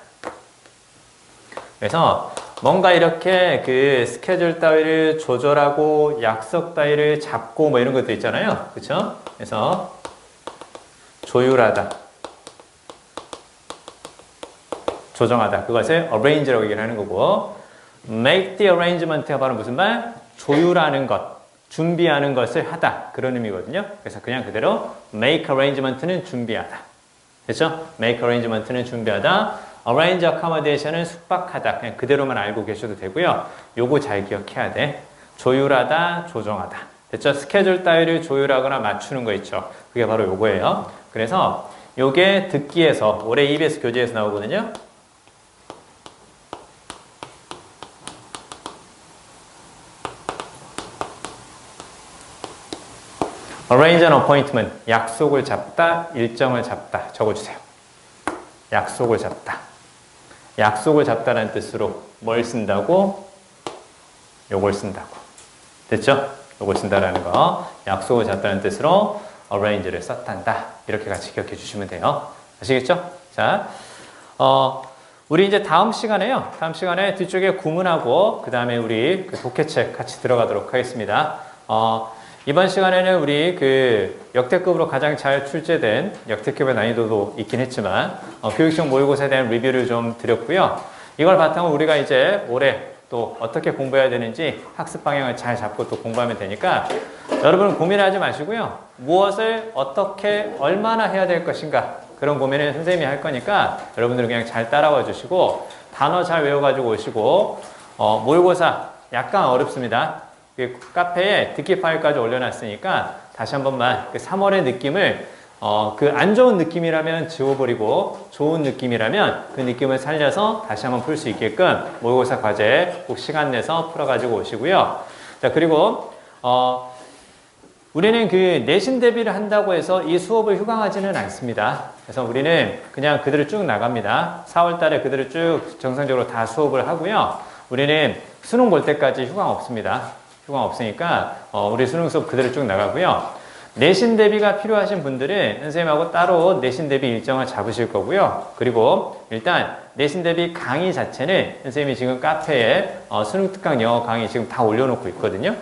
그래서 뭔가 이렇게 그 스케줄 따위를 조절하고 약속 따위를 잡고 뭐 이런 것도 있잖아요. 그쵸? 그래서 조율하다. 조정하다. 그것을 arrange라고 얘기를 하는 거고 make the arrangement가 바로 무슨 말? 조율하는 것, 준비하는 것을 하다. 그런 의미거든요. 그래서 그냥 그대로 make arrangement는 준비하다. 됐죠? make arrangement는 준비하다. arrange accommodation은 숙박하다. 그냥 그대로만 알고 계셔도 되고요. 요거 잘 기억해야 돼. 조율하다, 조정하다. 됐죠? 스케줄 따위를 조율하거나 맞추는 거 있죠. 그게 바로 요거예요. 그래서 요게 듣기에서 올해 EBS 교재에서 나오거든요. arrange an appointment, 약속을 잡다, 일정을 잡다. 적어주세요. 약속을 잡다. 약속을 잡다라는 뜻으로 뭘 쓴다고? 요걸 쓴다고. 됐죠? 요걸 쓴다라는 거. 약속을 잡다는 뜻으로 arrange를 썼단다. 이렇게 같이 기억해 주시면 돼요. 아시겠죠? 자, 우리 이제 다음 시간에 뒤쪽에 구문하고 그 다음에 우리 그 독해책 같이 들어가도록 하겠습니다. 이번 시간에는 우리 그 역대급으로 가장 잘 출제된 역대급의 난이도도 있긴 했지만 교육시험 모의고사에 대한 리뷰를 좀 드렸고요. 이걸 바탕으로 우리가 이제 올해 또 어떻게 공부해야 되는지 학습 방향을 잘 잡고 또 공부하면 되니까 여러분은 고민하지 마시고요. 무엇을 어떻게 얼마나 해야 될 것인가 그런 고민을 선생님이 할 거니까 여러분들은 그냥 잘 따라와 주시고 단어 잘 외워가지고 오시고 모의고사 약간 어렵습니다. 그 카페에 듣기 파일까지 올려놨으니까 다시 한 번만 그 3월의 느낌을 그 안 좋은 느낌이라면 지워버리고 좋은 느낌이라면 그 느낌을 살려서 다시 한번 풀 수 있게끔 모의고사 과제 꼭 시간 내서 풀어가지고 오시고요. 자, 그리고 우리는 그 내신 대비를 한다고 해서 이 수업을 휴강하지는 않습니다. 그래서 우리는 그냥 그대로 쭉 나갑니다. 4월 달에 그대로 쭉 정상적으로 다 수업을 하고요. 우리는 수능 볼 때까지 휴강 없습니다. 휴강 없으니까 우리 수능 수업 그대로 쭉 나가고요. 내신 대비가 필요하신 분들은 선생님하고 따로 내신 대비 일정을 잡으실 거고요. 그리고 일단 내신 대비 강의 자체는 선생님이 지금 카페에 수능 특강 영어 강의 지금 다 올려놓고 있거든요.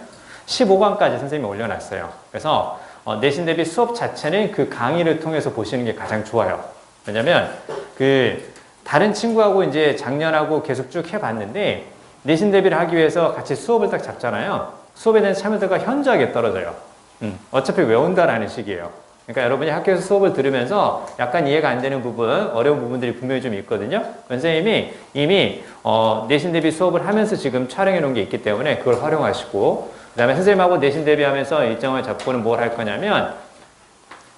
15강까지 선생님이 올려놨어요. 그래서 내신 대비 수업 자체는 그 강의를 통해서 보시는 게 가장 좋아요. 왜냐면 그 다른 친구하고 이제 작년하고 계속 쭉 해봤는데 내신 대비를 하기 위해서 같이 수업을 딱 잡잖아요. 수업에 대한 참여도가 현저하게 떨어져요. 어차피 외운다라는 식이에요. 그러니까 여러분이 학교에서 수업을 들으면서 약간 이해가 안 되는 부분, 어려운 부분들이 분명히 좀 있거든요. 선생님이 이미 내신 대비 수업을 하면서 지금 촬영해 놓은 게 있기 때문에 그걸 활용하시고, 그 다음에 선생님하고 내신 대비하면서 일정을 잡고는 뭘 할 거냐면,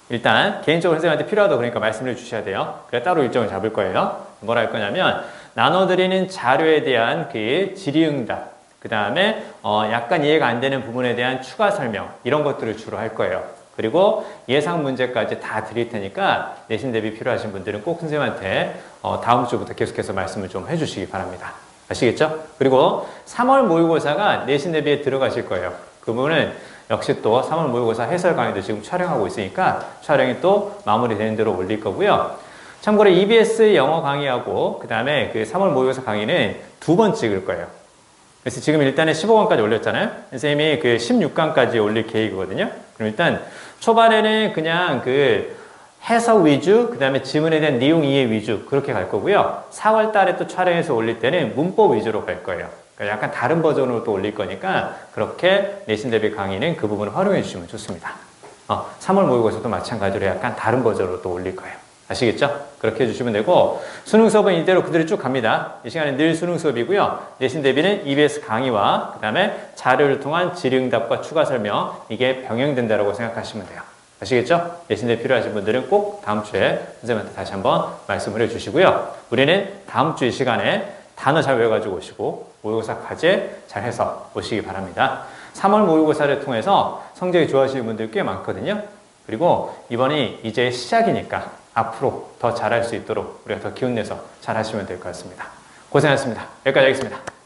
일단 개인적으로 선생님한테 필요하다고 그러니까 말씀을 주셔야 돼요. 그래 따로 일정을 잡을 거예요. 뭘 할 거냐면 나눠드리는 자료에 대한 그 질의응답, 그 다음에 약간 이해가 안 되는 부분에 대한 추가 설명, 이런 것들을 주로 할 거예요. 그리고 예상 문제까지 다 드릴 테니까 내신 대비 필요하신 분들은 꼭 선생님한테 다음 주부터 계속해서 말씀을 좀 해주시기 바랍니다. 아시겠죠? 그리고 3월 모의고사가 내신 대비에 들어가실 거예요. 그 부분은 역시 또 3월 모의고사 해설 강의도 지금 촬영하고 있으니까 촬영이 또 마무리되는 대로 올릴 거고요. 참고로 EBS 영어 강의하고 그 다음에 그 3월 모의고사 강의는 2번 찍을 거예요. 그래서 지금 일단은 15강까지 올렸잖아요. 선생님이 그 16강까지 올릴 계획이거든요. 그럼 일단 초반에는 그냥 그 해석 위주, 그 다음에 지문에 대한 내용 이해 위주 그렇게 갈 거고요. 4월 달에 또 촬영해서 올릴 때는 문법 위주로 갈 거예요. 그러니까 약간 다른 버전으로 또 올릴 거니까 그렇게 내신 대비 강의는 그 부분을 활용해 주시면 좋습니다. 3월 모의고사도 마찬가지로 약간 다른 버전으로 또 올릴 거예요. 아시겠죠? 그렇게 해주시면 되고, 수능 수업은 이대로 그대로 쭉 갑니다. 이 시간에 늘 수능 수업이고요. 내신 대비는 EBS 강의와 그 다음에 자료를 통한 질의응답과 추가 설명, 이게 병행된다고 생각하시면 돼요. 아시겠죠? 내신 대비 필요하신 분들은 꼭 다음 주에 선생님한테 다시 한번 말씀을 해주시고요. 우리는 다음 주 이 시간에 단어 잘 외워가지고 오시고 모의고사 과제 잘 해서 오시기 바랍니다. 3월 모의고사를 통해서 성적이 좋아하시는 분들 꽤 많거든요. 그리고 이번이 이제 시작이니까 앞으로 더 잘할 수 있도록 우리가 더 기운내서 잘 하시면 될 것 같습니다. 고생하셨습니다. 여기까지 하겠습니다.